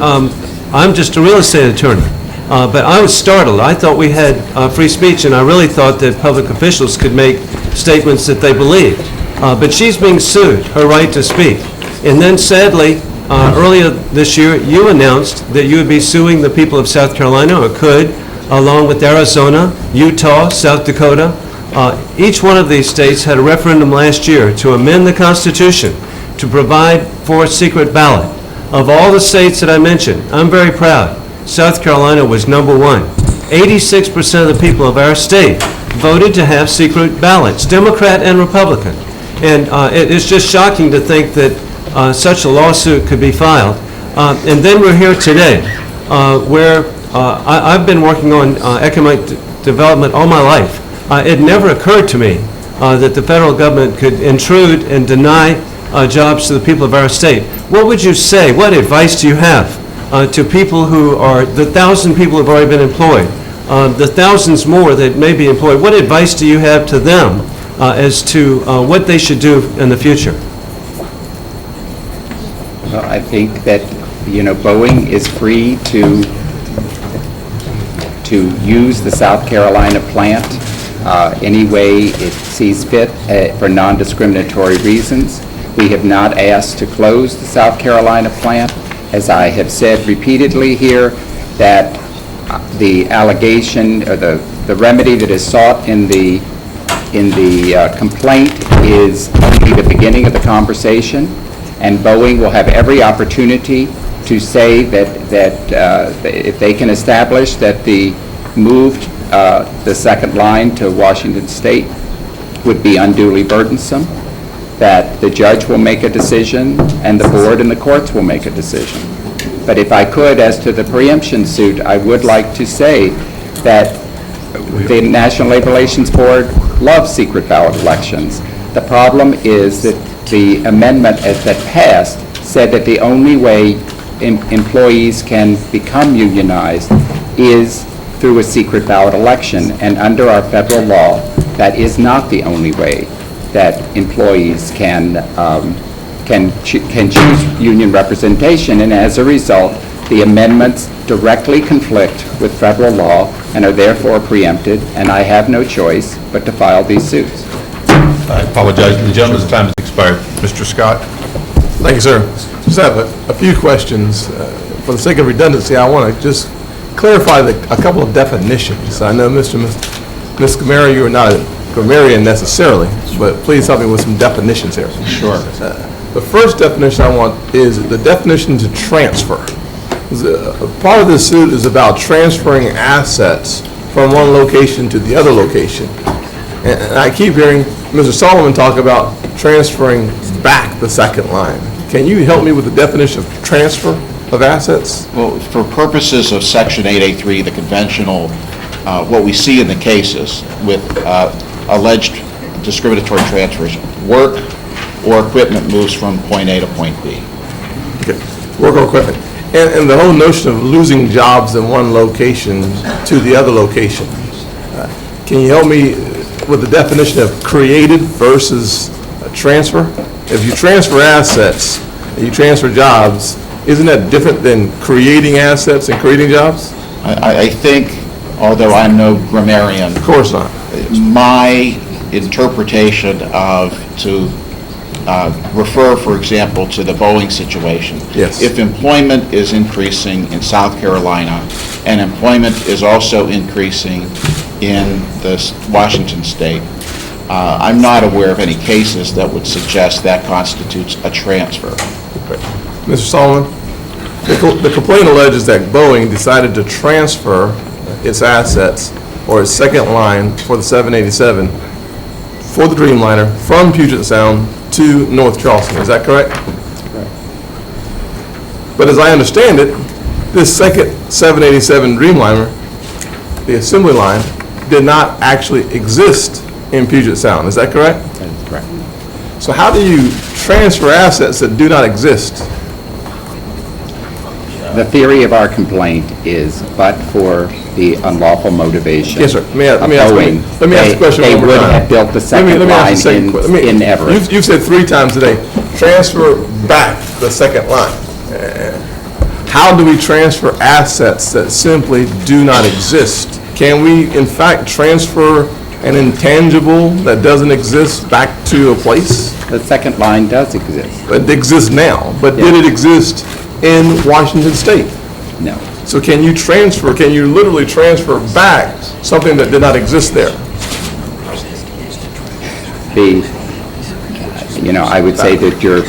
I'm just a real estate attorney, but I was startled. I thought we had free speech, and I really thought that public officials could make statements that they believed. But she's being sued, her right to speak. And then sadly, earlier this year, you announced that you would be suing the people of South Carolina, or could, along with Arizona, Utah, South Dakota. Each one of these states had a referendum last year to amend the Constitution to provide for a secret ballot. Of all the states that I mentioned, I'm very proud. South Carolina was number one. 86% of the people of our state voted to have secret ballots, Democrat and Republican. And it's just shocking to think that such a lawsuit could be filed. And then we're here today, where I've been working on economic development all my life. It never occurred to me that the federal government could intrude and deny jobs to the people of our state. What would you say, what advice do you have to people who are, the 1,000 people who have already been employed, the thousands more that may be employed? What advice do you have to them as to what they should do in the future? Well, I think that, Boeing is free to use the South Carolina plant any way it sees fit for non-discriminatory reasons. We have not asked to close the South Carolina plant. As I have said repeatedly here, that the allegation or the remedy that is sought in the complaint is only the beginning of the conversation, and Boeing will have every opportunity to say that if they can establish that the move the second line to Washington State would be unduly burdensome, that the judge will make a decision and the board and the courts will make a decision. But if I could, as to the preemption suit, I would like to say that the National Labor Relations Board loves secret ballot elections. The problem is that the amendment that passed said that the only way employees can become unionized is through a secret ballot election. And under our federal law, that is not the only way that employees can choose union representation, and as a result, the amendments directly conflict with federal law and are therefore preempted, and I have no choice but to file these suits. I apologize, the gentleman's time has expired. Mr. Scott? Thank you, sir. Just have a few questions. For the sake of redundancy, I want to just clarify a couple of definitions. I know Ms. Gamera, you are not a grammarian necessarily, but please help me with some definitions here. Sure. The first definition I want is the definition to transfer. Part of this suit is about transferring assets from one location to the other location. And I keep hearing Mr. Solomon talk about transferring back the second line. Can you help me with the definition of transfer of assets? Well, for purposes of Section 8A3, the conventional, what we see in the cases with alleged discriminatory transfers, work or equipment moves from point A to point B. Okay, work or equipment. And the whole notion of losing jobs in one location to the other location. Can you help me with the definition of created versus transfer? If you transfer assets and you transfer jobs, isn't that different than creating assets and creating jobs? I think, although I'm no grammarian. Of course not. My interpretation of, to refer, for example, to the Boeing situation. Yes. If employment is increasing in South Carolina and employment is also increasing in the Washington state, I'm not aware of any cases that would suggest that constitutes a transfer. Mr. Solomon, the complaint alleges that Boeing decided to transfer its assets or its second line for the 787 for the Dreamliner from Puget Sound to North Charleston. Is that correct? That's correct. But as I understand it, this second 787 Dreamliner, the assembly line, did not actually exist in Puget Sound. Is that correct? That is correct. So how do you transfer assets that do not exist? The theory of our complaint is, but for the unlawful motivation. Yes, sir. Let me ask the question They one more would time. have built the second line in Everett. You've said 3 times today, transfer back the second line. How do we transfer assets that simply do not exist? Can we, in fact, transfer an intangible that doesn't exist back to a place? The second line does exist. It exists now, but did it exist in Washington State? No. So can you literally transfer back something that did not exist there? I would say that you're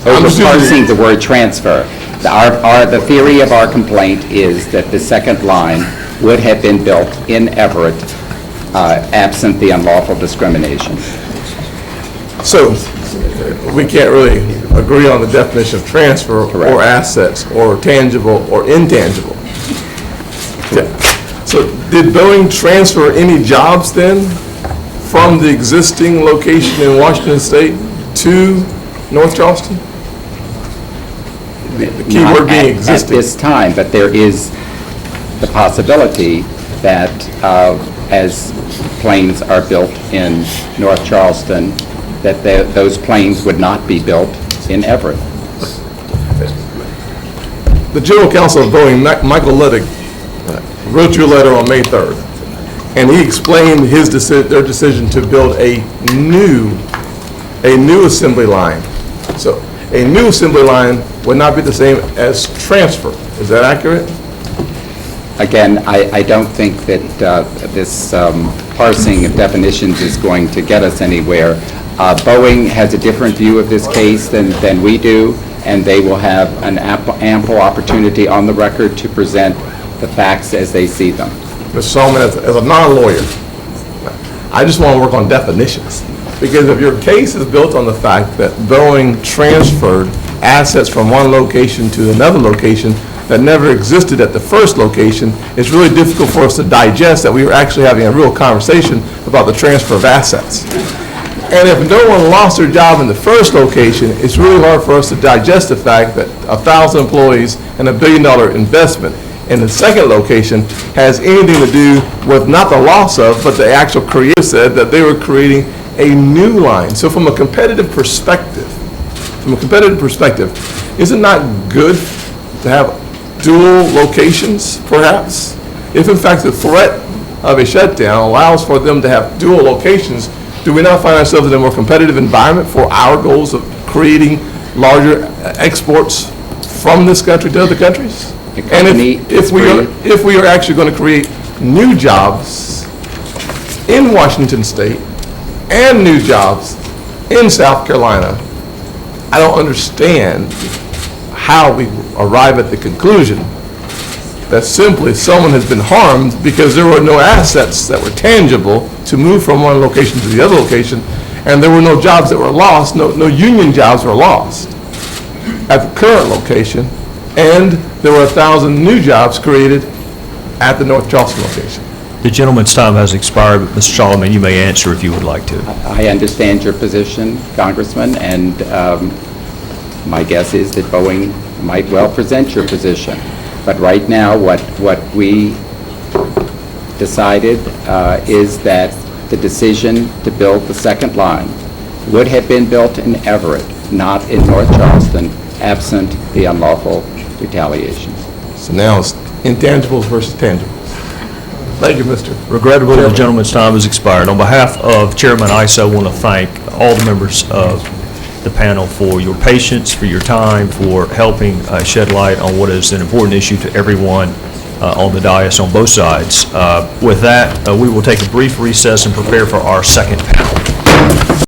overparsing the word transfer. The theory of our complaint is that the second line would have been built in Everett absent the unlawful discrimination. So we can't really agree on the definition of transfer or assets or tangible or intangible. Okay. So did Boeing transfer any jobs then from the existing location in Washington State to North Charleston? The key word being existing. At this time, but there is the possibility that as planes are built in North Charleston, that those planes would not be built in Everett. The General Counsel of Boeing, Michael Ludwig, wrote you a letter on May 3rd, and he explained their decision to build a new assembly line. So a new assembly line would not be the same as transfer. Is that accurate? Again, I don't think that this parsing of definitions is going to get us anywhere. Boeing has a different view of this case than we do, and they will have an ample opportunity on the record to present the facts as they see them. Mr. Solomon, as a non-lawyer, I just want to work on definitions. Because if your case is built on the fact that Boeing transferred assets from one location to another location that never existed at the first location, it's really difficult for us to digest that we were actually having a real conversation about the transfer of assets. And if no one lost their job in the first location, it's really hard for us to digest the fact that 1,000 employees and $1 billion investment and the second location has anything to do with not the loss of, but the actual creator said that they were creating a new line. So from a competitive perspective, is it not good to have dual locations, perhaps? If in fact the threat of a shutdown allows for them to have dual locations, do we not find ourselves in a more competitive environment for our goals of creating larger exports from this country to other countries? And if we are actually going to create new jobs in Washington State and new jobs in South Carolina, I don't understand how we arrive at the conclusion that simply someone has been harmed because there were no assets that were tangible to move from one location to the other location, and there were no jobs that were lost, no union jobs were lost at the current location, and there were 1,000 new jobs created at the North Charleston location. The gentleman's time has expired, but Mr. Solomon, you may answer if you would like to. I understand your position, Congressman, and my guess is that Boeing might well present your position. But right now, what we decided is that the decision to build the second line would have been built in Everett, not in North Charleston, absent the unlawful retaliation. So now it's intangibles versus tangibles. Thank you, Mr. Regrettably, the gentleman's time has expired. On behalf of Chairman Issa, I want to thank all the members of the panel for your patience, for your time, for helping shed light on what is an important issue to everyone on the dais on both sides. With that, we will take a brief recess and prepare for our second panel.